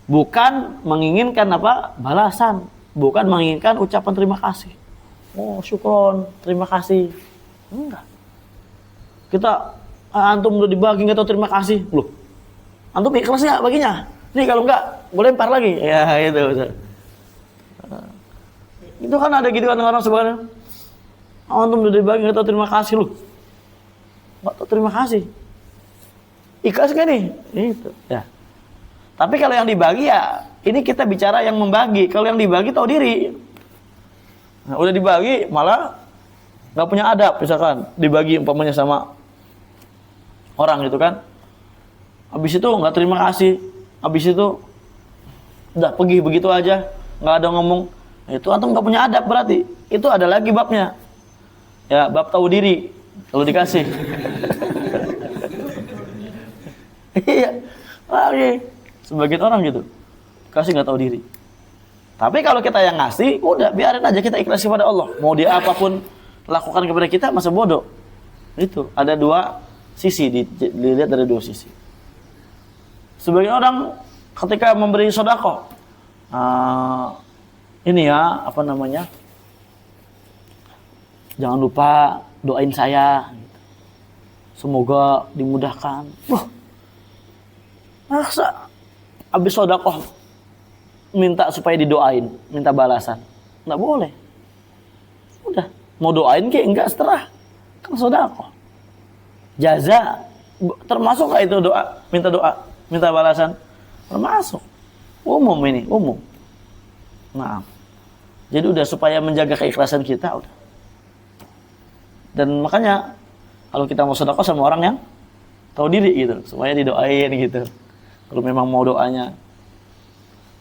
S1: Bukan menginginkan apa? Balasan, bukan menginginkan ucapan terima kasih. Oh, syukron, terima kasih. Enggak. Kita antum udah dibagi enggak tahu terima kasih. Loh. Antum ikhlas enggak baginya? Nih kalau enggak, boleh lempar lagi. Ya, itu. Itu kan ada gitu kan orang sebenarnya. Antum udah dibagi enggak tahu terima kasih loh. Enggak tahu terima kasih. Ikhlas kan nih? Itu. Ya. Tapi kalau yang dibagi ya, ini kita bicara yang membagi. Kalau yang dibagi tahu diri. Nah, udah dibagi malah nggak punya adab, misalkan dibagi umpamanya sama orang gitu kan. Habis itu nggak terima kasih. Habis itu udah pergi begitu aja, nggak ada ngomong. Itu antum nggak punya adab berarti. Itu ada lagi babnya. Ya, bab tahu diri kalau dikasih. Iya. Lagi sebagian orang gitu. Kasih nggak tahu diri. Tapi kalau kita yang ngasih, udah biarin aja kita ikhlas kepada Allah. Mau dia apapun lakukan kepada kita, masa bodoh. Itu ada dua sisi, dilihat dari dua sisi. Sebagian orang ketika memberi sedekah, ini ya, apa namanya? Jangan lupa doain saya. Semoga dimudahkan. Wah, masa habis sedekah minta supaya didoain, minta balasan? Nggak boleh. Udah, mau doain ke enggak setelah kan sedekah. Jaza termasuk nggak itu doa, minta balasan? Termasuk. Umum ini, umum. Nah, jadi udah supaya menjaga keikhlasan kita udah. Dan makanya kalau kita mau sedekah sama orang yang tahu diri gitu, supaya didoain gitu. Kalau memang mau doanya,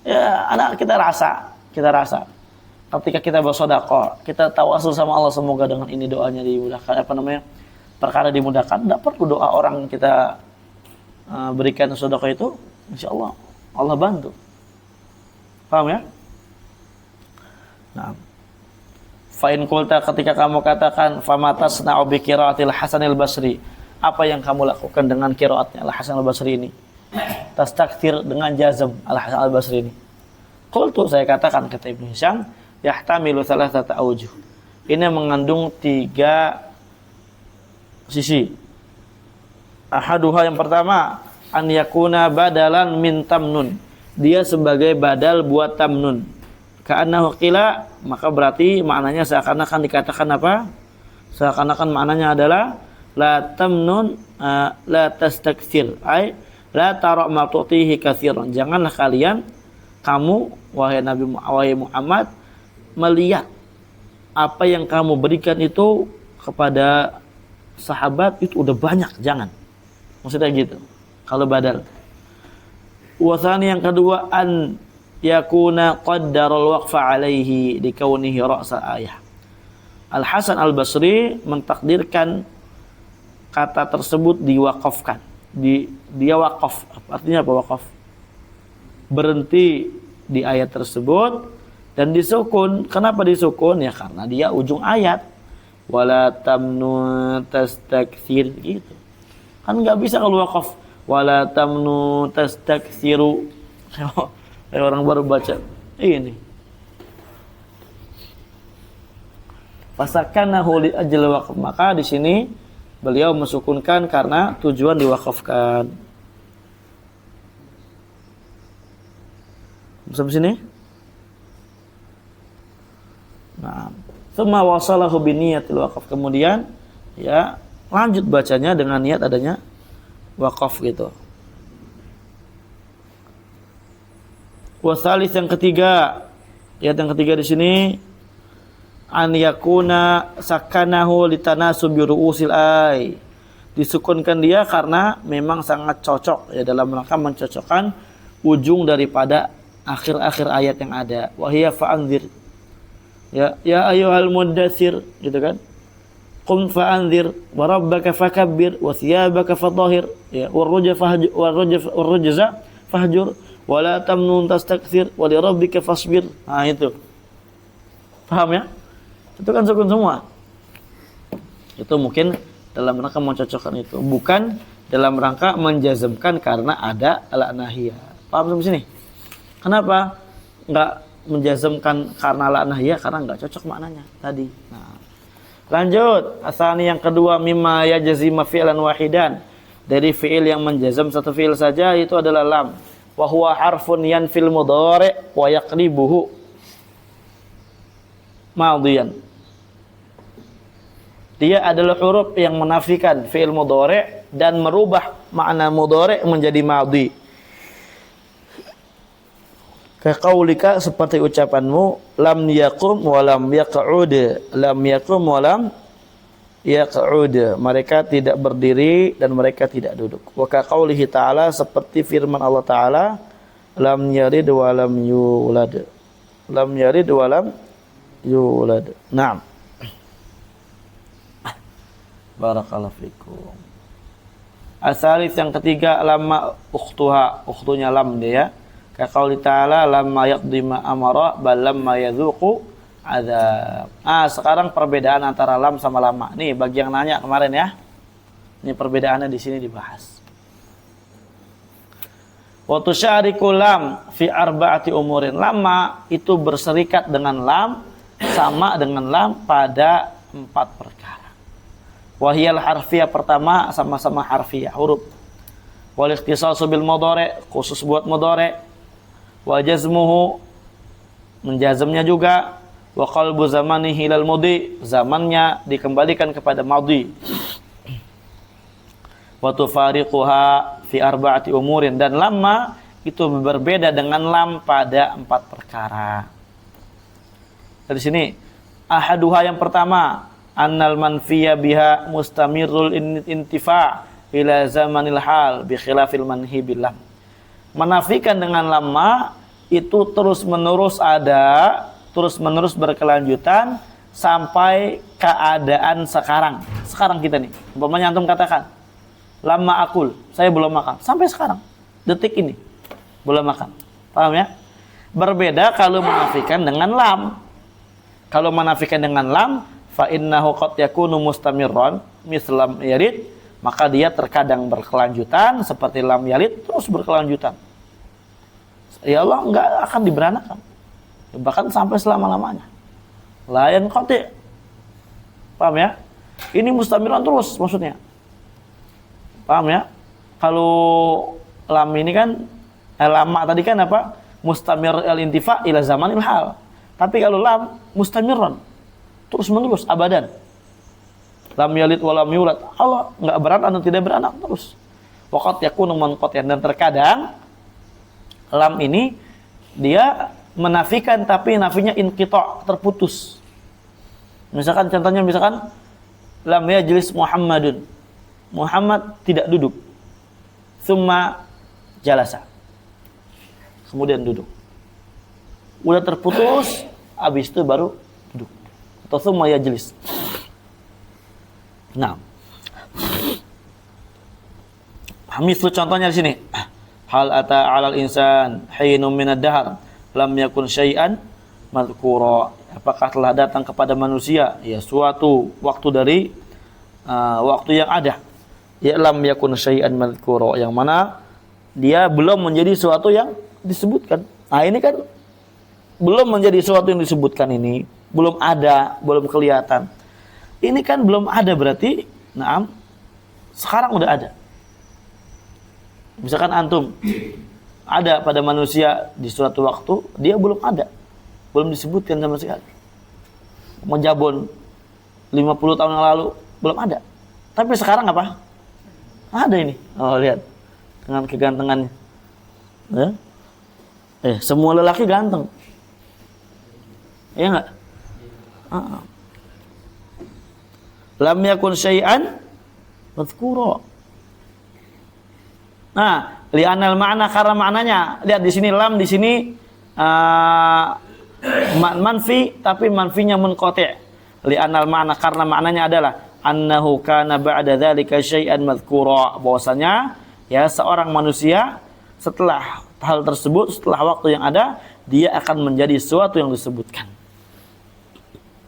S1: ya anak kita rasa. Ketika kita bersedekah, kita tawasul sama Allah semoga dengan ini doanya dimudahkan, perkara dimudahkan. Tidak perlu doa orang kita berikan sedekah itu, insya Allah Allah bantu. Paham ya? Nah, fa'in qulta, ketika kamu katakan famatasna'u bi qiraatil Hasan al-Basri, apa yang kamu lakukan dengan qiraatnya Al-Hasan al-Basri ini? Tastakthir dengan jazm Al-Hasan al-Basri ini. Qultu, saya katakan, kata Ibnu Hisham, yahtamilu thalathata awjuh. Ini mengandung 3 sisi. Ahaduha, yang pertama, an yakuna badalan min tamnun. Dia sebagai badal buat tamnun. Ka'annahu qila, maka berarti maknanya seakan-akan dikatakan apa? Seakan-akan maknanya adalah la tamnun la tastakthir, ay la tara' ma tu'tihi katsiran. Janganlah kalian, kamu wahai Muhammad, melihat apa yang kamu berikan itu kepada sahabat itu udah banyak, jangan. Maksudnya gitu. Kalau badal. Wasani, yang kedua, an yakuna qaddaral waqfa alaihi dikaunihi ra'sa ayah. Al-Hasan al-Basri mentakdirkan kata tersebut diwakafkan. Dia wakaf. Artinya apa wakaf? Berhenti di ayat tersebut dan disukun. Kenapa disukun? Ya karena dia ujung ayat. Wala tamnu tastakthir, gitu. Kan nggak bisa kalau wakaf. Wala tamnu tastakthiru. Kayak orang baru baca ini. Fasakanahu li ajli waqf. Maka di sini beliau mensukunkan karena tujuan diwakafkan. Sampai sini? Nah, tsumma wasalahu bi niyatil waqf. Kemudian ya lanjut bacanya dengan niat adanya wakaf gitu. Wasalis, yang ketiga, Ayat yang ketiga di sini an yakuna sakanahu litanasubi ru'usil ay. Disukunkan dia karena memang sangat cocok ya dalam rangka mencocokkan ujung daripada akhir-akhir ayat yang ada. Wa hiya fa'anzir. Ya ayyuhal muddatsir gitu kan. Qum fa'anzir wa rabbaka fakabbir wa thiyabaka fatahhir ya warrujza fahjur wa la tamnun tastakthir wa li rabbika fasbir. Nah itu. Paham ya? Itu kan sukun semua. Itu mungkin dalam rangka mencocokkan itu, bukan dalam rangka menjazmkan karena ada al-nahiyah. Paham sampai sini? Kenapa enggak menjazmkan karena al-nahiyah? Karena enggak cocok maknanya tadi. Nah, lanjut, asani yang kedua mimma yajzima fi'lan wahidan. Dari fi'il yang menjazam satu fi'il saja itu adalah lam. Wa huwa harfun yanfil mudhari' wa yaqlibuhu madhiyan. Dia adalah huruf yang menafikan fi'il mudhari' dan merubah makna mudhari' menjadi madhi. Kaqaulika seperti ucapanmu lam yaqum wa lam yaq'ud, lam yaqum wa lam yaq'ud, mereka tidak berdiri dan mereka tidak duduk. Wa kaqaulihi ta'ala seperti firman Allah Ta'ala lam yalid wa lam yulad, lam yalid wa lam yulad. Naam. Barakallahu fikum. Asalis yang ketiga lamma ukhtuha, ukhtunya lam dia. Kaqauli ta'ala lamma yaqdima amara bal lamma yadzuqu adzab. Sekarang perbedaan antara lam sama lama. Nih bagi yang nanya kemarin ya. Ini perbedaannya di sini dibahas. Wa tusyariku lam fi arba'ati umurin. Lama itu berserikat dengan lam, sama dengan lam pada 4 perkara. Wahiyal harfiyah pertama sama-sama harfiyah huruf. Wal ikhtisasu bil mudhari' khusus buat mudhari'. Wa jazmuhu menjazmnya juga. Wa qalbu zamanihi ilal mudhi, zamannya dikembalikan kepada madhi. Wa tufariquha fi arba'ati umurin, dan lamma itu berbeda dengan lam pada 4 perkara. Dari sini ahaduha yang pertama annal manfiya biha mustamirul intifa ila zamanil hal bi khilafil manhi billah. Menafikan dengan lama itu terus-menerus ada, terus-menerus berkelanjutan sampai keadaan sekarang. Sekarang kita nih, umpamanya antum katakan lama akul, saya belum makan sampai sekarang. Detik ini belum makan. Paham ya? Berbeda kalau menafikan dengan lam. Kalau menafikan dengan lam, fa innahu qad yakunu mustamirran mislam yalid, maka dia terkadang berkelanjutan seperti lam yalid, terus berkelanjutan. Ya Allah enggak akan diberanakan. Bahkan sampai selama-lamanya. Layan qati. Paham ya? Ini mustamirran terus maksudnya. Paham ya? Kalau lam ini kan lama tadi kan apa? Mustamir al-intifa ila zamanil hal. Tapi kalau lam mustamirran terus-menerus abadan. Lam yalid wa lam yulad. Allah enggak beranak dan tidak beranak terus. Waqat yakunu munqati'an, dan terkadang lam ini dia menafikan tapi nafinya inqita', terputus. Misalkan contohnya lam yajlis Muhammadun. Muhammad tidak duduk. Tsumma jalasa. Kemudian duduk. Udah terputus, habis itu baru duduk. Atau tsumma yajlis. Nah. Misal contohnya di sini. Hal ata 'alal insan hinum minad dahr lam yakun syai'an madhkura. Apakah telah datang kepada manusia ya suatu waktu dari waktu yang ada, ya lam yakun syai'an madhkura, yang mana dia belum menjadi suatu yang disebutkan. Nah, ini kan belum menjadi suatu yang disebutkan, ini belum ada, belum kelihatan. Ini kan belum ada, berarti naam sekarang udah ada. Misalkan antum ada pada manusia di suatu waktu, dia belum ada, belum disebutkan sama sekali. Menjabon 50 tahun yang lalu belum ada, tapi sekarang apa? Ada ini. Oh, lihat dengan kegantengannya. Semua lelaki ganteng. Iya enggak? Lam yakun syai'an madhkura. Nah, li'anal ma'na karena maknanya. Lihat di sini lam, di sini manfi, tapi manfinya munqati'. Li'anal ma'na karena maknanya adalah annahu kana ba'da dzalika syai'an madhkura. Bahwasanya ya seorang manusia setelah hal tersebut, setelah waktu yang ada, dia akan menjadi sesuatu yang disebutkan.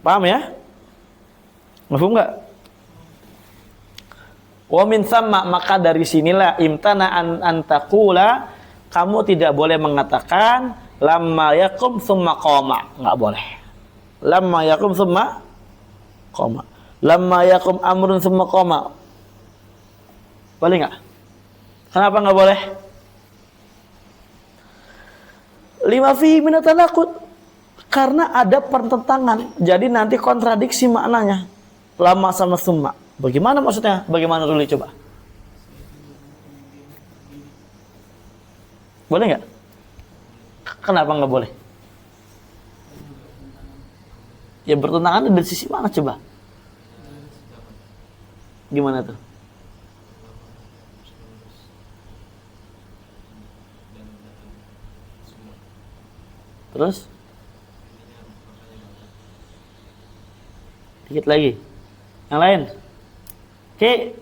S1: Paham ya? Mafhum enggak? Wa min thamma, maka dari sinilah imtana an taqula, kamu tidak boleh mengatakan lamma yakum tsumma qama, enggak boleh. Lamma yakum tsumma qama. Lamma yakum amrun tsumma qama. Boleh enggak? Kenapa enggak boleh? Lima fi min tanaqud, karena ada pertentangan. Jadi nanti kontradiksi maknanya. Lama sama summa. Bagaimana maksudnya? Bagaimana Ruli coba? Boleh nggak? Kenapa nggak boleh? Ya bertentangan dari sisi mana coba? Gimana tuh? Terus? Dikit lagi. Yang lain? Oke.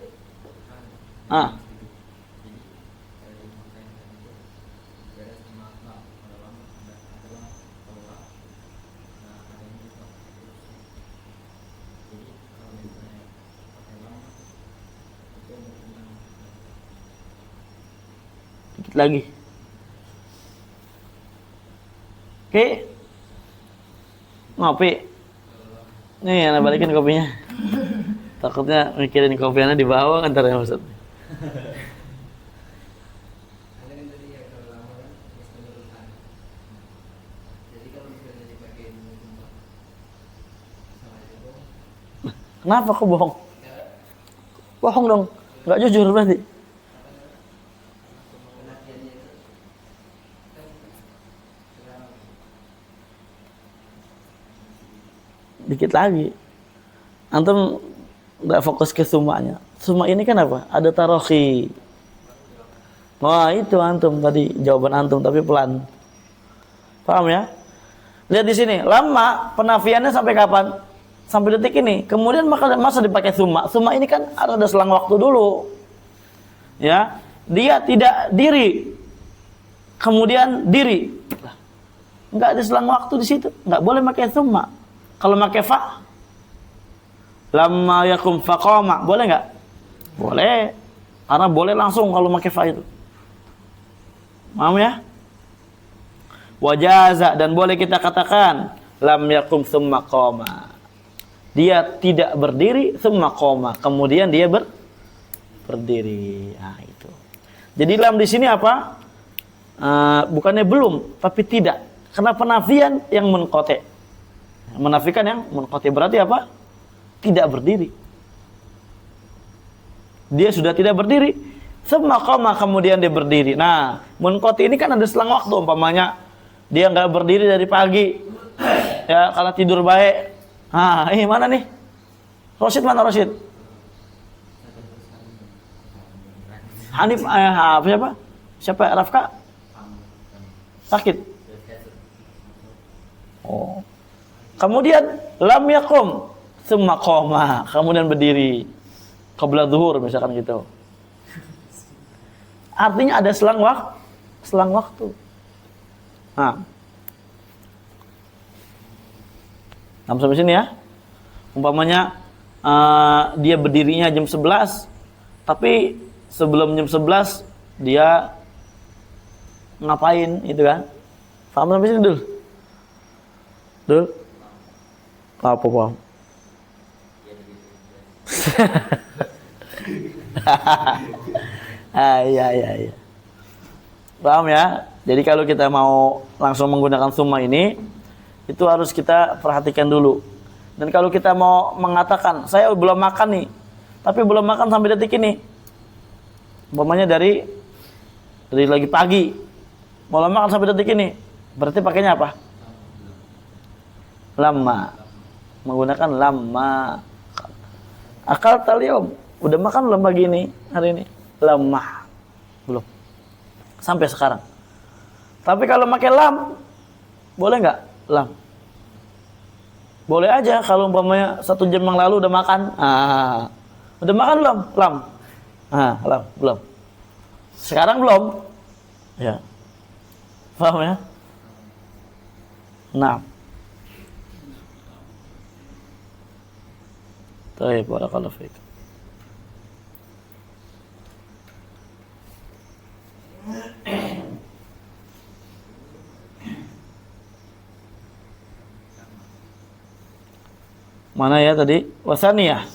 S1: Dikit lagi. Oke. Ngopi. Nih, anak balikin kopinya. Takutnya mikirin kopiannya di bawah antar ya maksudnya. Kenapa kok bohong? Bohong dong, nggak jujur berarti. Dikit lagi. Antum nggak fokus ke sumanya. Suma ini kan apa? Ada tarohi. Wah itu antum tadi jawaban antum tapi pelan. Paham ya? Lihat di sini. Lama penafiannya sampai kapan? Sampai detik ini. Kemudian masa dipakai suma. Suma ini kan ada selang waktu dulu. Ya, dia tidak diri. Kemudian diri. Nggak ada selang waktu di situ. Nggak boleh pakai suma. Kalau pakai fa, lamma yakum faqama, boleh nggak? Boleh, karena boleh langsung kalau pakai fa itu. Paham ya? Wajaza, dan boleh kita katakan lam yakum tsumma qama. Dia tidak berdiri tsumma qama, kemudian dia berdiri. Nah, itu. Jadi lam di sini apa? Bukannya belum, tapi tidak. Karena penafian yang munqati'. Menafikan yang munqati' berarti apa? Tidak berdiri. Dia sudah tidak berdiri, tsumma qama, kemudian dia berdiri. Nah, munqati' ini kan ada selang waktu, umpamanya dia nggak berdiri dari pagi, ya karena tidur baik. Mana nih? Rosid mana Rosid? Hanif, siapa? Siapa? Rafka? Sakit. Oh. Kemudian lam yakum tsumma qama, kemudian berdiri qabla zuhur misalkan gitu. Artinya ada selang waktu. Nah. Sampai sini ya. Umpamanya dia berdirinya jam 11, tapi sebelum jam 11 dia ngapain gitu kan? Paham sampai sini dulu? Dul? Apa paham? Iya. Paham ya? Jadi kalau kita mau langsung menggunakan summa ini, itu harus kita perhatikan dulu. Dan kalau kita mau mengatakan, saya belum makan nih, tapi belum makan sampai detik ini. Umpamanya dari lagi pagi, belum makan sampai detik ini, berarti pakainya apa? Lama. Menggunakan lama. Akal talium. Udah makan belum pagi ini, hari ini? Lemah. Belum. Sampai sekarang. Tapi kalau pakai lam, boleh nggak? Lam. Boleh aja kalau umpamanya 1 jam yang lalu udah makan. Udah makan belum? Lam. Lam, belum. Sekarang belum. Ya. Paham ya? Nah. Baik, barakallahu fiik. Mana ya tadi? Wasaniyah.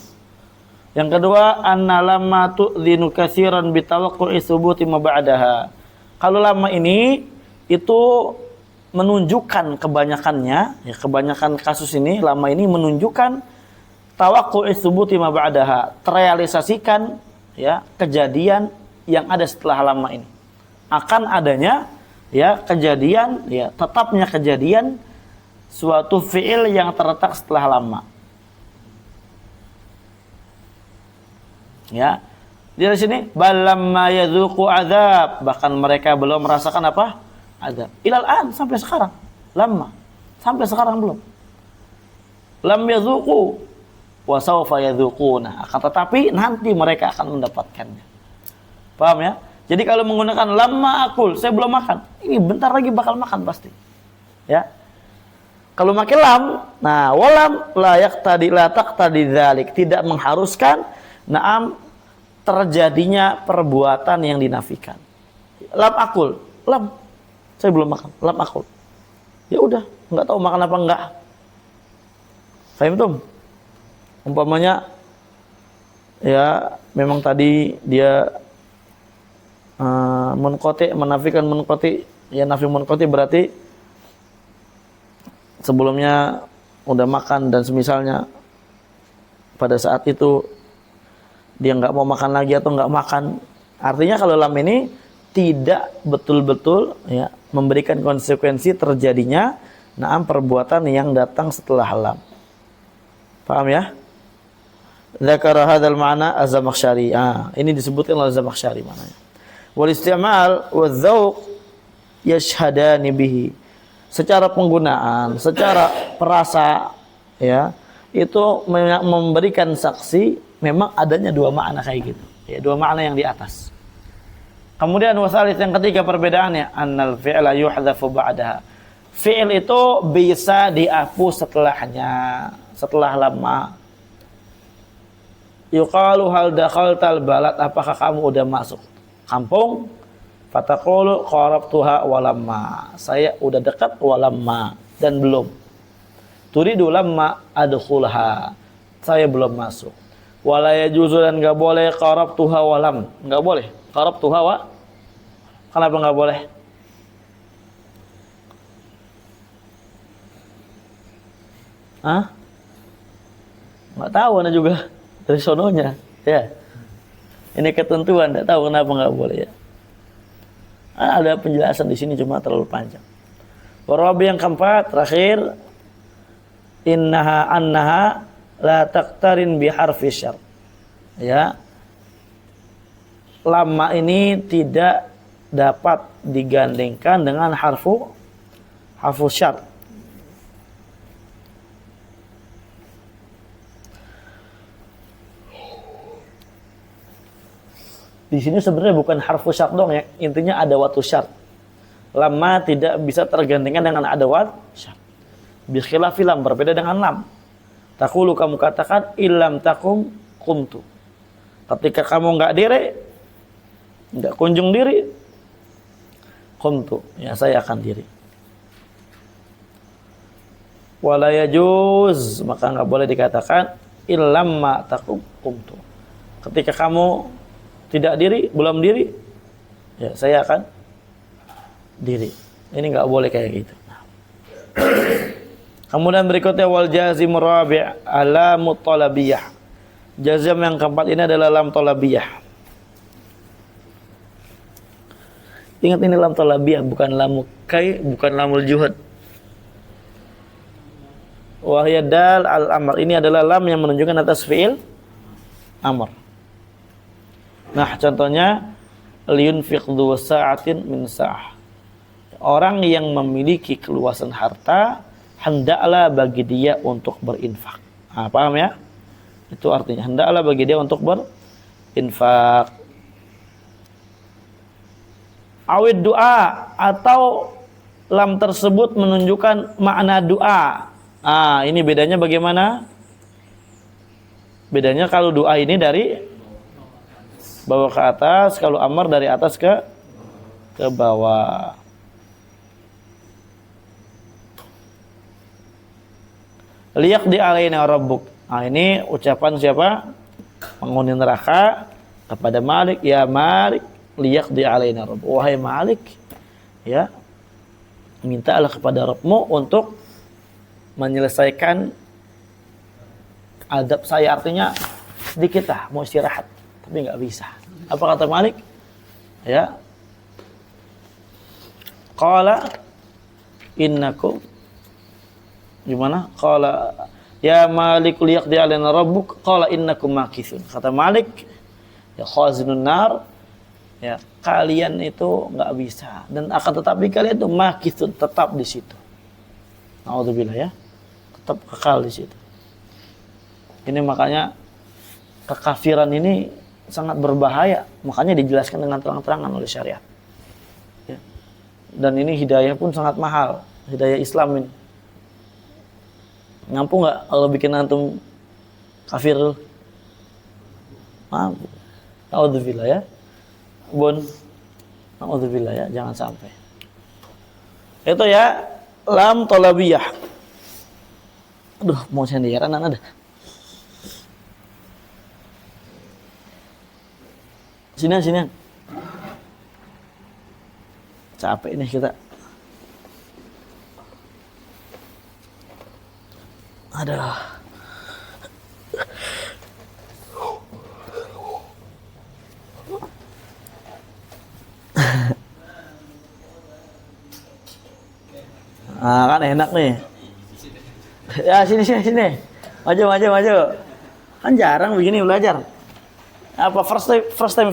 S1: Yang kedua, anna lamma tu'dhinu katsiran bitawaqqu'i thubuti ma ba'daha. Kalau lama ini itu menunjukkan kebanyakannya, ya kebanyakan kasus ini lama ini menunjukkan tawaqqu'i thubuti ma ba'daha, terrealisasikan ya kejadian yang ada setelah lama ini. Akan adanya ya kejadian, ya tetapnya kejadian suatu fi'il yang terletak setelah lama. Ya, di sini balamma yadzuqu azab, bahkan mereka belum merasakan apa? Azab. Ilal an, sampai sekarang. Lama. Sampai sekarang belum. Lam yadzuqu wa sawfa yadzuquna. Akan tetapi nanti mereka akan mendapatkannya. Paham ya? Jadi kalau menggunakan lamma akul, saya belum makan. Ini bentar lagi bakal makan pasti. Ya. Kalau pakai lam, nah walam la yaqtadi la taqtadi dzalik, tidak mengharuskan naam terjadinya perbuatan yang dinafikan. Lam akul, lam. Saya belum makan, lam akul. Ya udah, enggak tahu makan apa enggak. Paham tuh? Umpamanya ya memang tadi dia munqati, menafikan munqati, ya nafi munqati berarti sebelumnya udah makan dan semisalnya pada saat itu dia nggak mau makan lagi atau nggak makan. Artinya kalau lam ini tidak betul-betul ya memberikan konsekuensi terjadinya naam perbuatan yang datang setelah lam. Paham ya? Dzakara hadzal ma'na Az-Zamakhsyari. Ini disebutkan oleh Az-Zamakhsyari maknanya. Wal isti'mal wa dzauq yashhadani bihi. Secara penggunaan, secara perasa ya, itu memberikan saksi memang adanya 2 makna kayak gitu. Ya, 2 makna yang di atas. Kemudian wasalis yang ketiga perbedaannya, annal fi'la yuhdhafu ba'daha. Fi'il itu bisa dihapus setelahnya, setelah lama. Yuqalu hal dakhaltal balad, apakah kamu udah masuk kampung? Fataqulu qarabtuha walamma. Saya udah dekat walamma dan belum. Turidu lamma adkhulha. Saya belum masuk. Wala yajuzu, dan enggak boleh qarabtuha walam. Enggak boleh. Qarabtuha wa. Kenapa enggak boleh? Enggak tahu ana juga dari sononya. Ya. Ini ketentuan, enggak tahu kenapa enggak boleh ya. Ada penjelasan di sini cuma terlalu panjang. Warabi yang keempat terakhir, annaha la taqtarin bi harfi syar. Ya. Lama ini tidak dapat digandengkan dengan harfu syar. Di sini sebenarnya bukan harfu syart dong ya, intinya ada watu syart. Lama tidak bisa tergantikan dengan ada wat syart. Bi khilafi lam, berbeda dengan lam. Taqulu, kamu katakan illam takum qumtu. Ketika kamu enggak kunjung diri, qumtu, ya saya akan diri. Wala yajuz, maka enggak boleh dikatakan illam ma takum qumtu. Ketika kamu tidak diri, belum diri, ya saya akan diri. Ini enggak boleh kayak gitu. Kemudian berikutnya wal jazim rabi' ala mutalabiyah. Jazam yang keempat ini adalah lam talabiyah. Ingat ini lam talabiyah, bukan lam kai, bukan lamul juhud. wa hiya dal al-amr. Ini adalah lam yang menunjukkan atas fi'il amr. Nah, contohnya liyunfiq dzu sa'atin min sa'ah. Orang yang memiliki keluasan harta, hendaklah bagi dia untuk berinfak. Nah, paham ya? Itu artinya hendaklah bagi dia untuk berinfak. Awid doa, atau lam tersebut menunjukkan makna doa. Ah, ini bedanya bagaimana? Bedanya kalau doa ini dari bawah ke atas, kalau amar dari atas ke bawah. Liyaqdi alaina rabbuk. Nah, ini ucapan siapa? Penghuni neraka kepada Malik, ya Malik, liyaqdi alaina rabbuk. Wahai Malik, ya, mintalah kepada Rabbmu untuk menyelesaikan adab saya. Artinya sedikit lah, mau istirahat, tapi nggak bisa. Apa kata Malik? Ya, qala innakum, gimana? Qala ya Malik liyaqdi alaina rabbuk qala innakum makithun. Kata Malik, ya khazinun nar, ya kalian itu nggak bisa, dan akan tetapi kalian itu makithun, tetap di situ. Naudzubillah, ya, tetap kekal di situ. Ini makanya kekafiran ini sangat berbahaya, makanya dijelaskan dengan terang-terangan oleh syariat. Ya. Dan ini hidayah pun sangat mahal, hidayah Islam ini. Mampu nggak kalau bikin antum kafir? Mampu. Naudzubillah, ya. Bun, naudzubillah, ya, jangan sampai. Itu ya lam thalabiyah. Aduh, mau sendiran ada. Sini. Capek nih kita. Aduh. Kan enak nih. Ya, sini. Maju. Kan jarang begini belajar. Apa first time?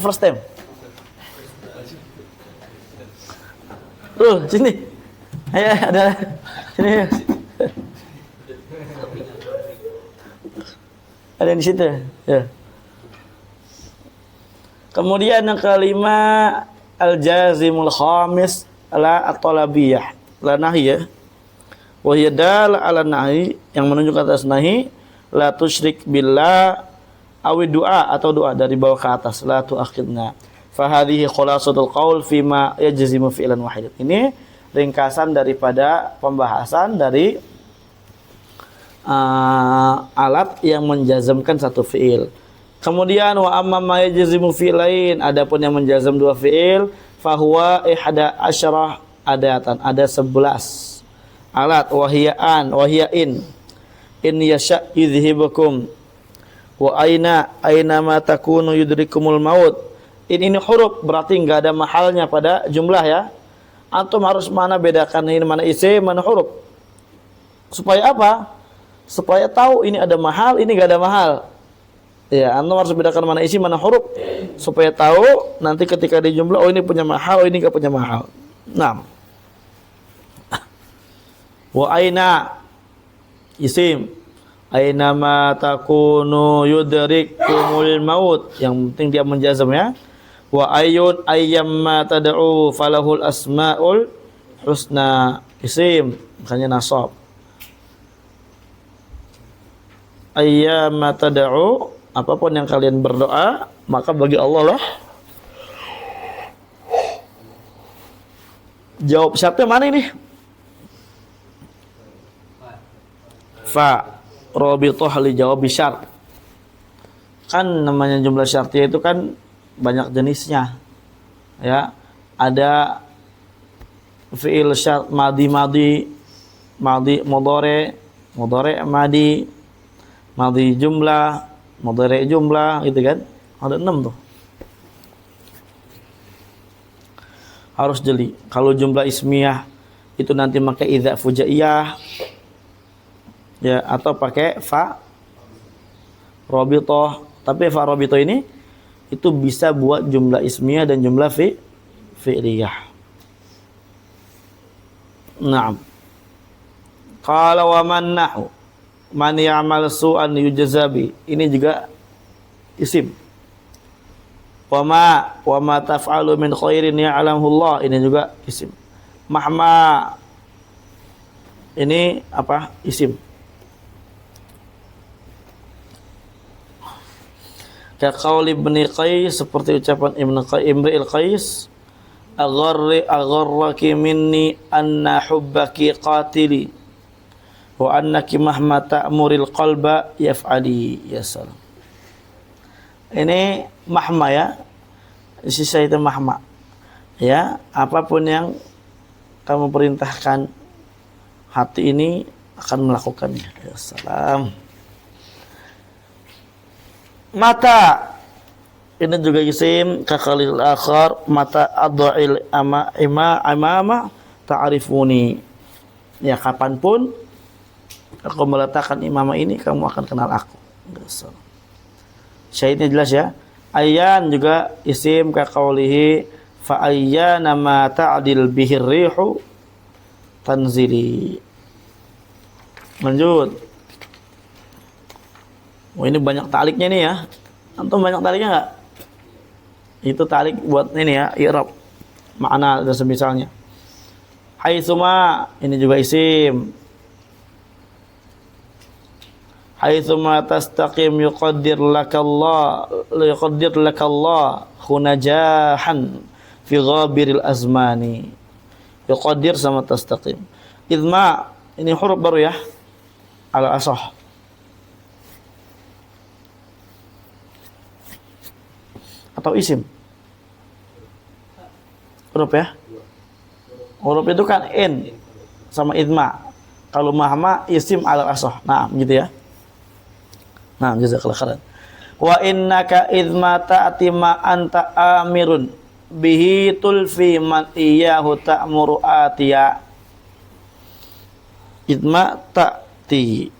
S1: Sini. Ayo, ada. Sini. Ada di situ. Ya. Kemudian yang kelima, al-jazimul khamis la at-talabiyah, la nahiyah. Wa hiya dal ala nahi, yang menunjukkan atas nahi, la tusyrik billah, awi doa, atau doa dari bawah ke atas, la tu'akhidna. Fa hadhihi khulasatul qaul fima yajzimu fi'lan wahid. Ini ringkasan daripada pembahasan dari alat yang menjazamkan satu fi'il. Kemudian wa amma ma yajzimu fi'lain, adapun yang menjazam dua fi'il, fa huwa ihda asyarah adatan, ada 11 alat. Wahiyaan, wahiyain, in yasha yudhibukum, wa aina ma takunu yudrikumul maut. Ini huruf, berarti enggak ada mahalnya pada jumlah, ya. Antum harus mana bedakan ini mana isim, mana huruf. Supaya apa? Supaya tahu ini ada mahal, ini enggak ada mahal. Ya, antum harus bedakan mana isim, mana huruf, supaya tahu nanti ketika dijumlah, oh ini punya mahal, oh ini enggak punya mahal. Nah. Wa aina isim, aina ma takunu yudrikumul maut, yang penting dia menjazam, ya. Wa ayun ayyamma tad'u falahul asmaul husna, isim, makanya nasab. Ayyamma tad'u, apapun yang kalian berdoa, maka bagi Allah lah. Jawab syartnya mana ini? Fa rabithah li jawab syart. Kan namanya jumlah syartiyah itu kan banyak jenisnya, ya. Ada fi'il syart madi mudhari madi jumlah, mudhari jumlah, gitu kan. Ada 6 tuh. Harus jeli. Kalau jumlah ismiyah itu nanti pakai idza fujaiyah. Ya, atau pakai fa robitoh. Tapi fa robitoh ini itu bisa buat jumlah ismiyah dan jumlah fi'liyah. Naam. Qala wa man nahu man ya'mal su'an yujzabi. Ini juga isim. Wa ma taf'alu min khairin ya'lamuhu Allah. Ini juga isim. Mahma ini apa? Isim. Ka qauli Ibnu Qais, seperti ucapan Imri'il Qais, agharraki minni anna hubbaki qatili wa annaki mahma ta'muril qalba yaf'ali. Ya salam. Ini mahma ya. Sisa itu mahma. Ya, apapun yang kamu perintahkan, hati ini akan melakukannya. Ya salam. Mata ini juga isim kakalil akhar, mata adha'il amama ta'rifuni. Ya, kapanpun aku meletakkan imamah ini, kamu akan kenal aku. Syahidnya jelas ya. Ayyan juga isim kakaulihi fa ayyana ma ta'dil bihir rihu tanzili. Lanjut. Oh, ini banyak taliknya nih ya. Antum banyak taliknya enggak? Itu talik buat ini ya, i'rab. Makna dan semisalnya. Haitsuma ini juga isim. Haitsuma tastaqim yuqaddir lakallah hunajahan fi ghabiril azmani. Yuqaddir sama tastaqim. Idma ini huruf baru ya. Ala asah. Atau isim? Huruf ya? Huruf itu kan in sama idma. Kalau mahma isim ala asah. Nah, gitu ya. Nah, jazakallahu khairan. Wa innaka idma ta'ti ma anta amirun bihi tulfi man iyyahu ta'muru atiya. Idma ta'ti.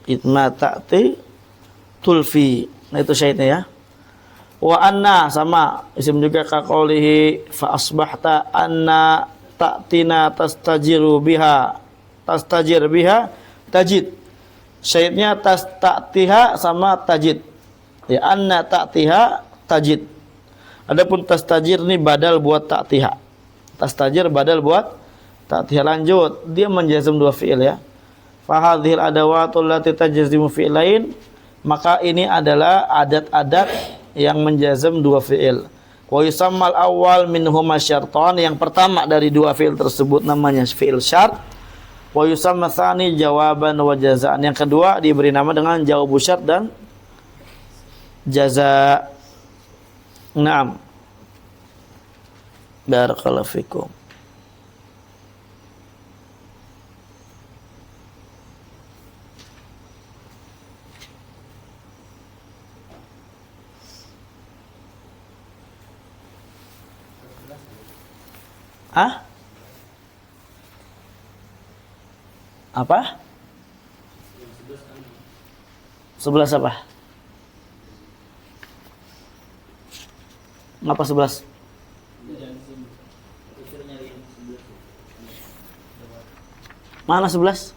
S1: Idma ta'ti tulfi. Nah, itu syahidnya ya. Wa anna sama isim juga kaqaulihi fa asbahta anna ta'tina tastajir biha tajid. Syahidnya ta'tiha sama tajid. Ya, anna ta'tiha tajid. Adapun tastajir ini badal buat ta'tiha. Tastajir badal buat ta'tiha. Lanjut, dia menjazm dua fi'il ya. Fa hadhil adawatul lati tajzimu fi'lain, maka ini adalah adat-adat yang menjazm dua fi'il. Wa yusammal awal minhuma syartan, yang pertama dari dua fi'il tersebut namanya fi'il syart. Wa yusamma tsani jawaban wa jazaan, yang kedua diberi nama dengan jawab syart dan jaza. Naam. Barakallahu fikum. Ah? Apa? 11 apa? Ngapa 11? Mana 11?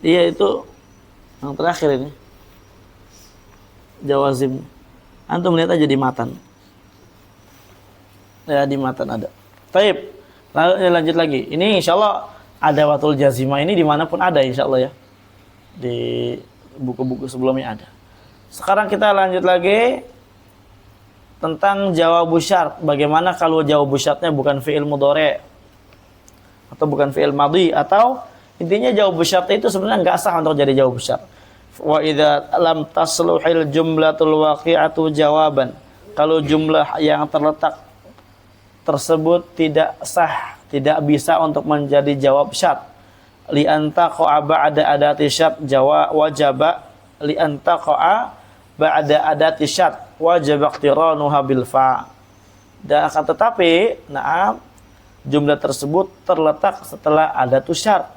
S1: Iya, itu yang terakhir ini. Jawazim. Antum lihat aja di matan. Ya, di matan ada. Taib. Lanjut lagi. Ini insyaallah ada watul jazimah ini dimanapun ada insyaallah ya. Di buku-buku sebelumnya ada. Sekarang kita lanjut lagi tentang jawabu syart. Bagaimana kalau jawabu syartnya bukan fi'il mudhari' atau bukan fi'il madhi, atau intinya jawabu syart itu sebenarnya enggak sah untuk jadi jawabu syart. Wa idza lam tasluhil jumlatul waqi'atu jawaban. Kalau jumlah yang terletak tersebut tidak sah, tidak bisa untuk menjadi jawab syart. Li antaqa ba'da adati syart wajaba li antaqa ba'da adati syart wajib iqtiranuha bil fa. Dan akan tetapi, jumlah tersebut terletak setelah ada syarat.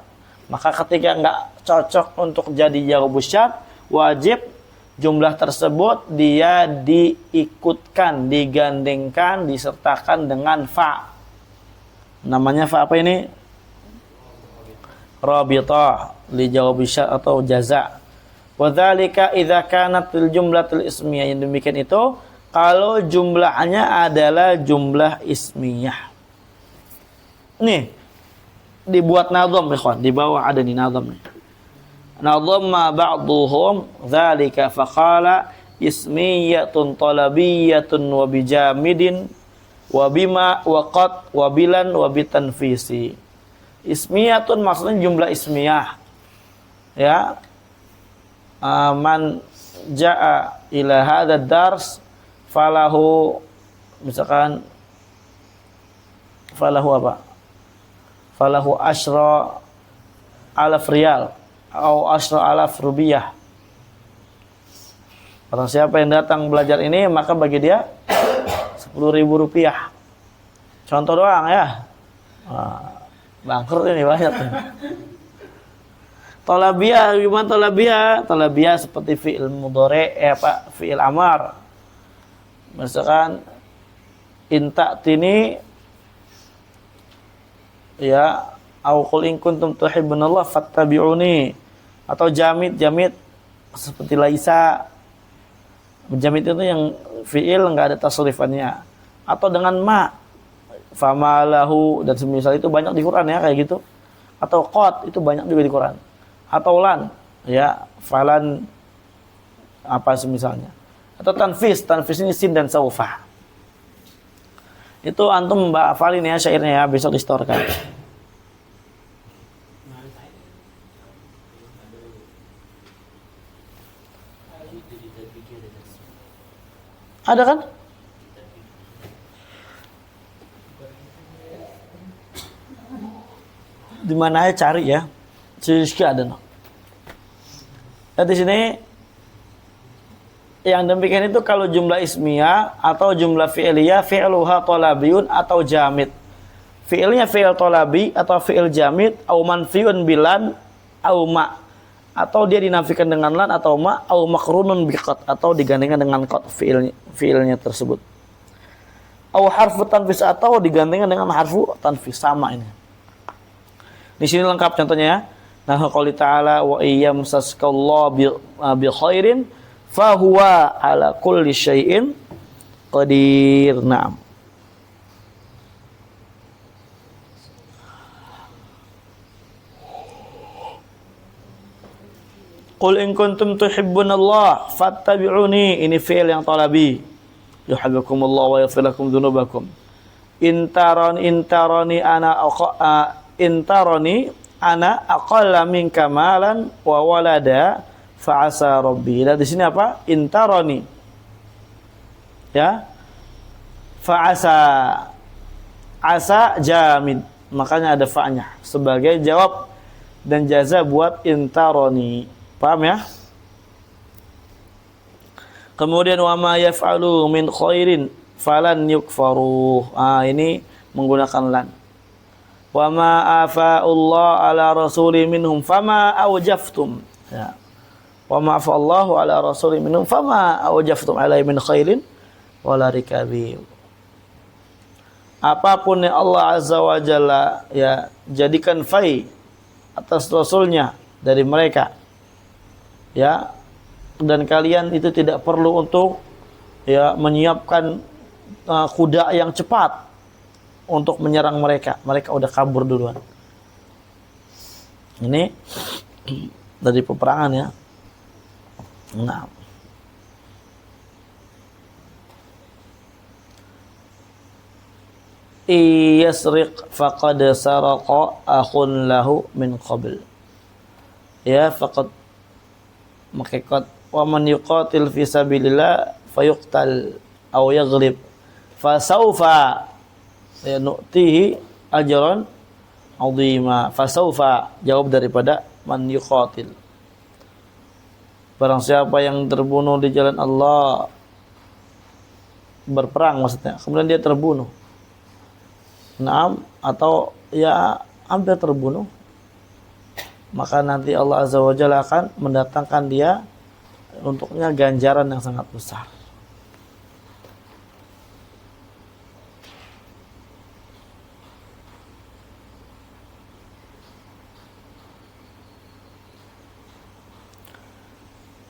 S1: Maka ketika nggak cocok untuk jadi jawab syarat, wajib jumlah tersebut dia diikutkan, digandengkan, disertakan dengan fa. Namanya fa apa ini? Rabithah li jawab syarat atau jaza. Wa dzalika idza kanat al jumlatul ismiyah. Yang demikian itu kalau jumlahnya adalah jumlah ismiyah. Nih, dibuat nazam ikhwan, di bawah ada nih nazam nih. Nazamma ba'dhuhum dzalika faqala ismiyatun talabiyatun wa bijamidin wa bima wa qad wa bilan wa bitanfisi. Ismiyatun maksudnya jumlah ismiyah. Ya. Man jaa ila hadzal dars falahu misalkan falahu apa? Falahu asyra alaf riyal atau asyra alaf rupiah. Barang siapa yang datang belajar ini maka bagi dia 10.000 rupiah. Contoh doang ya. Bangkrut ini banyak. Tolabiyah, gimana tolabiyah? Tolabiyah seperti fi'il mudhari, fi'il amar. Misalkan inta'tini ya au qul in kuntum tuhibbunallah fattabi'uni, atau jamid seperti laisa. Jamid itu yang fi'il enggak ada tasrifannya, atau dengan ma famalahu dan semisal itu banyak di Quran ya kayak gitu, atau qad itu banyak juga di Quran, atau lan ya falan apa semisalnya, atau tanfis ini sin dan saufa. Itu antum mbak hafalin ya syairnya ya, besok distorkan. Ada kan? Di mana aja cari ya. Sisi ada no. Nah, di sini yang demikian itu kalau jumlah ismiyah atau jumlah fi'liyah, fi'luha talabiyun atau jamid. Fi'ilnya fi'il talabi atau fi'il jamid, au manfiyun bilan au ma, atau dia dinafikan dengan lan atau ma, au makrunun biqat, atau digandengkan dengan qat fi'ilnya tersebut. Au harfu tanfis, atau digandengkan dengan harfu tanfis, sama ini. Di sini lengkap contohnya ya. Nah, qouli ta'ala wa iyyamsaskallahu bi khairin fa huwa ala kulli syai'in qadir. Naam. Qul in kuntum tuhibbunallah fattabi'uni. Ini fi'il yang talabi. Yuhibbukumullah wa yaghfir lakum dzunubakum. Intarani ana aqalla minka malan wa walada fa'asa rabbi. Nah, di sini apa? Intarani. Ya. Fa'asa. Asa jamid. Makanya ada fa'nya sebagai jawab dan jaza buat intarani. Paham ya? Kemudian wa ma yaf'alu min khairin falan yukfaruh. Ini menggunakan lan. Wa ma afa'ullah ala rasuli minhum fama awjaftum. Ya. Wa ma afa'allahu ala rasuli minhum fama awjaftum alaihi min khairin wala rikabi. Apapun yang Allah Azza wa Jalla ya jadikan fai atas rasulnya dari mereka. Ya. Dan kalian itu tidak perlu untuk ya menyiapkan kuda yang cepat untuk menyerang mereka. Mereka udah kabur duluan. Ini dari peperangan ya. Nah. Iyasriq faqad saraqa akhun lahu min qabl. Ya faqad makikat wa man yuqatil fi sabilillah fayuqtal aw yaghlib fasaufa nu'tihi ajran 'azima. Fasaufa jawab daripada man yuqatil. Barang siapa yang terbunuh di jalan Allah, berperang maksudnya, kemudian dia terbunuh, Naam, atau ya hampir terbunuh, maka nanti Allah Azza wa Jalla akan mendatangkan dia untuknya ganjaran yang sangat besar.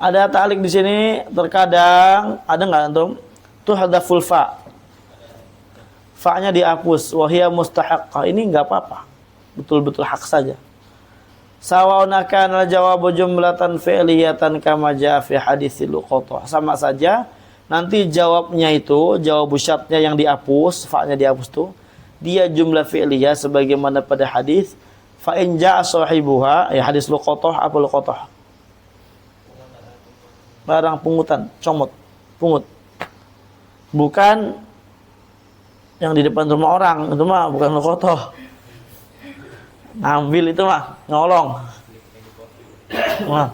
S1: Ada ta'liq di sini, terkadang ada nggak antum? Tuhdaful fa. Fa-nya dihapus, wa hiya mustahaqqah. Ini nggak apa-apa. Betul-betul hak saja. Sawa'un kana jawabu jumlatan fi'liyatan kama jaa fi haditsil luqatah. Sama saja, nanti jawabnya itu, jawab syartnya yang dihapus, fa-nya dihapus tuh, dia jumlah fi'liyah sebagaimana pada hadis fa in jaa sahibuha, ya hadis luqatah, apa luqatah? Barang pungutan, comot, pungut. Bukan yang di depan rumah orang, itu mah bukan luqatah. Ngambil itu mah nyolong. Nah,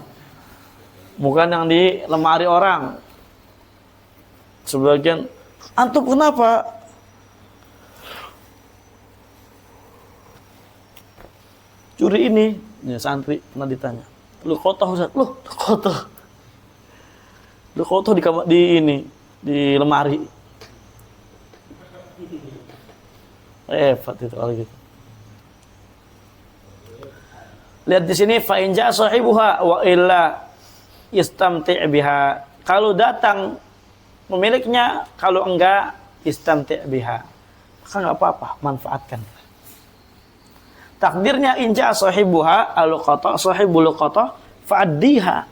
S1: bukan yang di lemari orang. Sebagian, antum kenapa? Curi ini, ya santri pernah ditanya. Luqatah Ustaz, loh luqatah. Luqatah di lemari. Repot itu kalau gitu. Lihat di sini fa in jaa sahibuha wa illa istamti' biha. Kalau datang pemiliknya, kalau enggak istamti' biha. Maka enggak apa-apa, manfaatkan. Takdirnya in jaa sahibuha al-luqatah, sahibul luqatah fa'addiha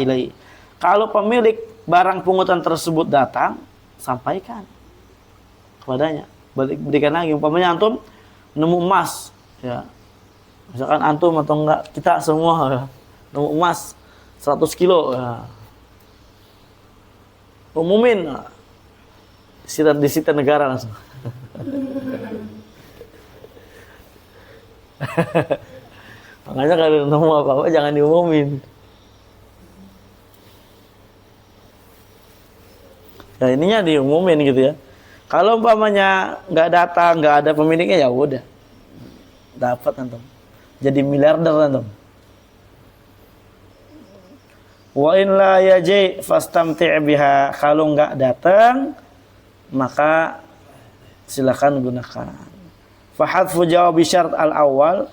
S1: ilai. Kalau pemilik barang pungutan tersebut datang, sampaikan kepadanya. Berikan lagi. Umpamanya antum nemu emas, ya. Misalkan antum atau enggak, kita semua ya, nemu emas 100 kilo, ya. Umumin, disita negara langsung. Makanya kalau nemu apa-apa jangan diumumin. Ya ininya diumumin gitu ya. Kalau umpamanya nggak datang, nggak ada pemiliknya, ya udah dapat antum. Jadi miliarder antum. Wa in la yaji fastamti' biha. Kalau nggak datang, maka silakan gunakan. Fa hadfu jawab syarat al-awwal,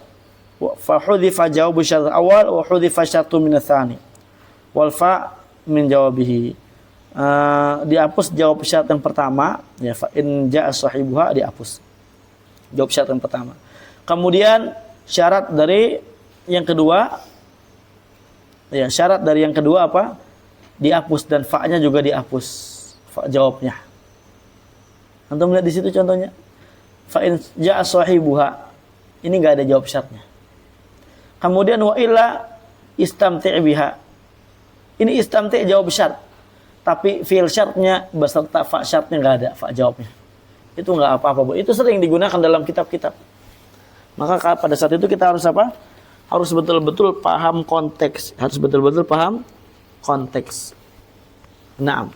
S1: fa hudhifa jawab syarat al-awwal wa hudhifa syartu min ats-tsani. Wal fa min jawabihi. Dihapus jawab syarat yang pertama, ya fa in jaa sahibuha, dihapus jawab syarat yang pertama. Kemudian syarat dari yang kedua, ya syarat dari yang kedua apa? Dihapus, dan fa-nya juga dihapus, fa jawabnya. Antum lihat di situ contohnya. Fa in jaa sahibuha, ini enggak ada jawab syaratnya. Kemudian wa illa istamti' biha. Ini istamti' jawab syarat. Tapi fi'il syaratnya beserta fa syaratnya enggak ada, fa jawabnya. Itu enggak apa-apa, Bu. Itu sering digunakan dalam kitab-kitab. Maka pada saat itu kita harus apa? Harus betul-betul paham konteks, harus betul-betul paham konteks. Naam.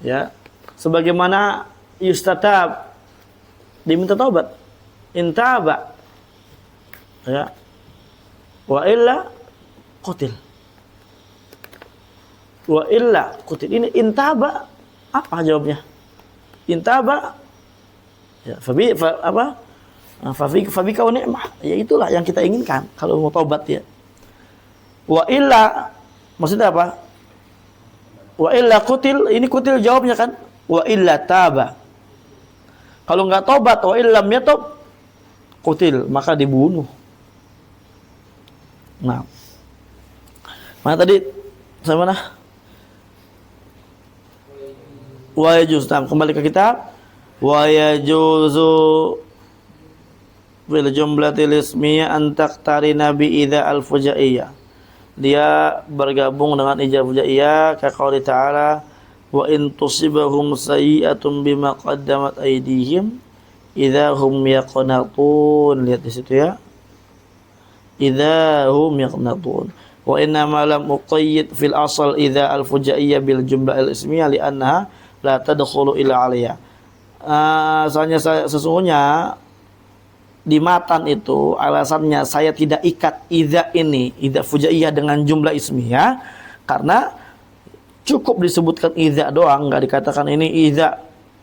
S1: Ya. Sebagaimana yustatab, diminta taubat. Intaba. Ya. Wa illa qutil. Wa illa qutil. Ini intaba, apa jawabnya? Intaba, ya fabika wa ni'mah. Ya itulah yang kita inginkan kalau mau taubat ya. Wa illa, maksudnya apa? Wa illa qutil, ini qutil jawabnya kan? Wa illa taba. Kalau enggak taubat, wa illam yatub qutil, maka dibunuh. Nah. Mana tadi? Sama mana? Wa yajuz, kembali ke kitab. Wa yajuzu bil jumlatil ismiyah an taqtarina bi idza al fujaiyah. Dia bergabung dengan ijab fujaiyah ka qouli ta'ala wa in tusibahum sayyi'atun bima qaddamat aydihim idza hum yaqnatun. Lihat di situ ya. Idza hum yaqnatun. Wa inna ma lam uqayyid fil asal idza al fujaiyah bil jumlah al ismiyah li annaha la tadkhulu ila aliyah. soalnya sesungguhnya di matan itu alasannya saya tidak ikat idza fujaiyah dengan jumlah ismiyah karena cukup disebutkan idza doang, nggak dikatakan ini idza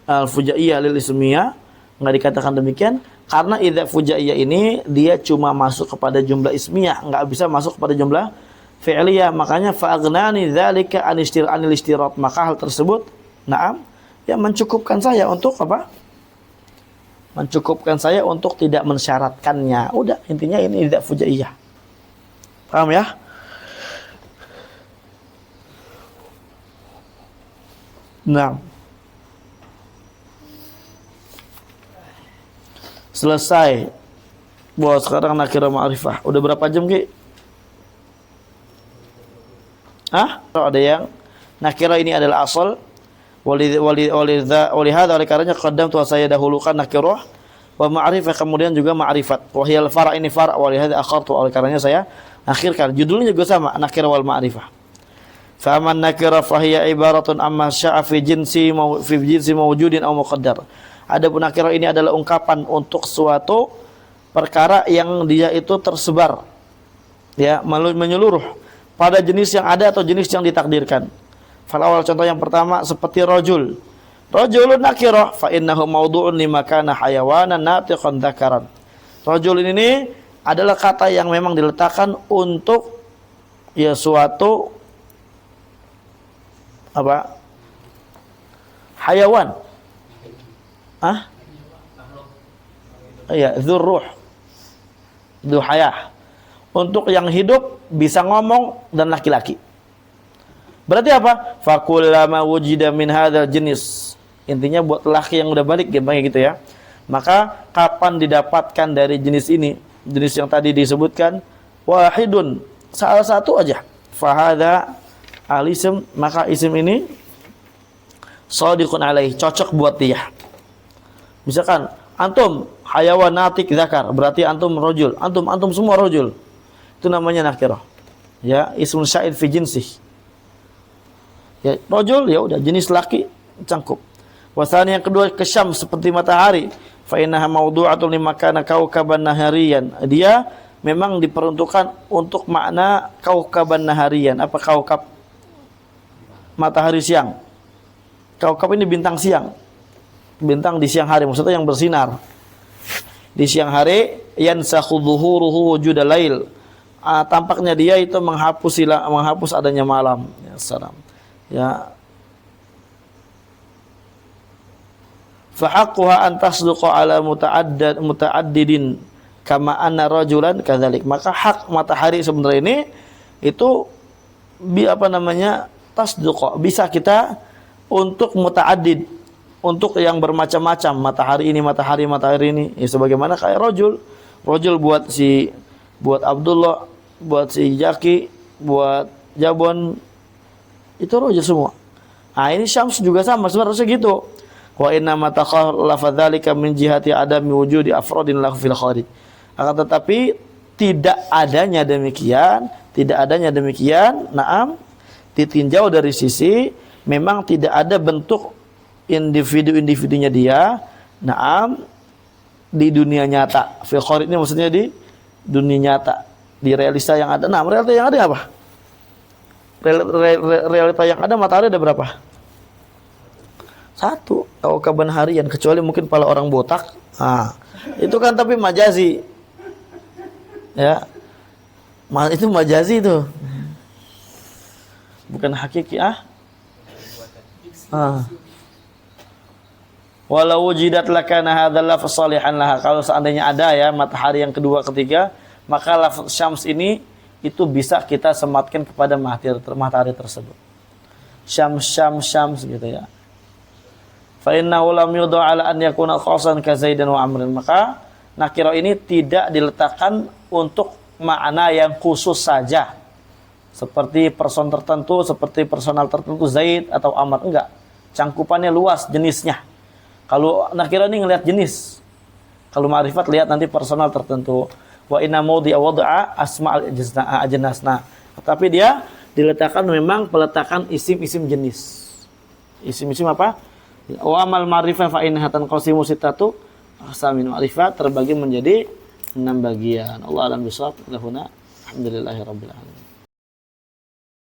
S1: al fujaiyah lil ismiyah, nggak dikatakan demikian karena idza fujaiyah ini dia cuma masuk kepada jumlah ismiyah, nggak bisa masuk kepada jumlah fi'liyah. Makanya fa'aghnani dzalika anil istirat, maka hal tersebut na'am ya mencukupkan saya untuk apa? Mencukupkan saya untuk tidak mensyaratkannya. Udah, intinya ini tidak fujaiyah. Paham ya? Nah. Selesai. Bahwa sekarang nakirah ma'rifah. Udah berapa jam, Ki? Ada yang nakirah ini adalah asal. Oleh karenanya qaddam tuh saya dahulukan nakirah wa ma'rifah, kemudian juga ma'rifat. Wa hiyal far' ini far' wa li hadza akhartu, oleh karenanya saya akhirkan. Judulnya juga sama, nakirah wal ma'rifah. Fa man nakirah fa hiya ibaratun amma sya'a fi jinsi mawjudin aw muqaddar. Adapun nakirah ini adalah ungkapan untuk suatu perkara yang dia itu tersebar ya, menyeluruh pada jenis yang ada atau jenis yang ditakdirkan. Fal awal, contoh yang pertama seperti rajul. Rajulun nakirah fa innahu mawdu'un lima kana hayawanan natiqan dzakaran. Rajul ini adalah kata yang memang diletakkan untuk ya suatu apa? Hayawan. Iya, dzurruh. Dzuhayah. Untuk yang hidup bisa ngomong dan laki-laki. Berarti apa? Fakullama wujida min hadzal jenis. Intinya buat laki yang udah balik gampangnya gitu ya. Maka kapan didapatkan dari jenis ini? Jenis yang tadi disebutkan wahidun, salah satu aja. Fahadha al-ism, maka isim ini shadiqun alaih, cocok buat dia. Misalkan antum hayawan natik zakar, berarti antum rajul. Antum semua rajul. Itu namanya nakirah. Ya, ismun sya'id fi jinsih. Ya, rajul ya udah jenis laki cangkup. Wasani yang kedua kesyam seperti matahari. Fa innaha mawdu'atun limakana kaukaban nahariyan. Dia memang diperuntukkan untuk makna kaukaban nahariyan. Apa kaukab? Matahari siang. Kaukab ini bintang siang. Bintang di siang hari, maksudnya yang bersinar. Di siang hari yansakhu dhuhuruhu wujudal lail. Tampaknya dia itu menghapus adanya malam. Ya, salam. Ya. Fahaqquha an tasduqa ala muta'addidin kama anna rajulan kadzalik. Maka hak matahari sebenarnya ini itu tasduqa, bisa kita untuk muta'addid, untuk yang bermacam-macam. Matahari ini ya, sebagaimana kayak rajul buat Abdullah, buat si Jaki, buat Jabon, itu rajul semua. Nah, ini Syams juga sama sebenarnya gitu. Wa inna ma takhallafa dzalika min jihati adami wujudi afradin lahu fil kharij. Akan tetapi tidak adanya demikian, na'am, ditinjau dari sisi memang tidak ada bentuk individu-individunya dia, na'am, di dunia nyata. Fil kharij ini maksudnya di dunia nyata, di realita yang ada. Nah, realita yang ada apa? Realita yang ada matahari ada berapa? Satu, kaukaban harian, kecuali mungkin pala orang botak. Itu kan tapi majazi. Ya. Itu majazi itu. Bukan hakiki Walau wujidat lakana hadzal lafz salihan laha. Kalau seandainya ada ya matahari yang kedua, ketiga, maka lafaz syams ini itu bisa kita sematkan kepada matahari tersebut. Syams gitu ya. Fa innahu lam yudha ala an yakuna khasan ka Zaidan wa Amrin. Maka nakirah ini tidak diletakkan untuk makna yang khusus saja. Seperti person tertentu, seperti personal tertentu, Zaid atau Amr, enggak. Cangkupannya luas jenisnya. Kalau nakirah ini ngelihat jenis. Kalau ma'rifat lihat nanti personal tertentu. Wa inna mawdi'a wad'a asma'al ajnasna. Tapi dia diletakkan memang peletakan isim-isim jenis. Isim-isim apa? Wa amal ma'rifah fa innaha tanqasimu sittatu aqsamin. Ma'rifat terbagi menjadi 6 bagian. Allah alam bisawab. Alhamdulillahirabbil alamin.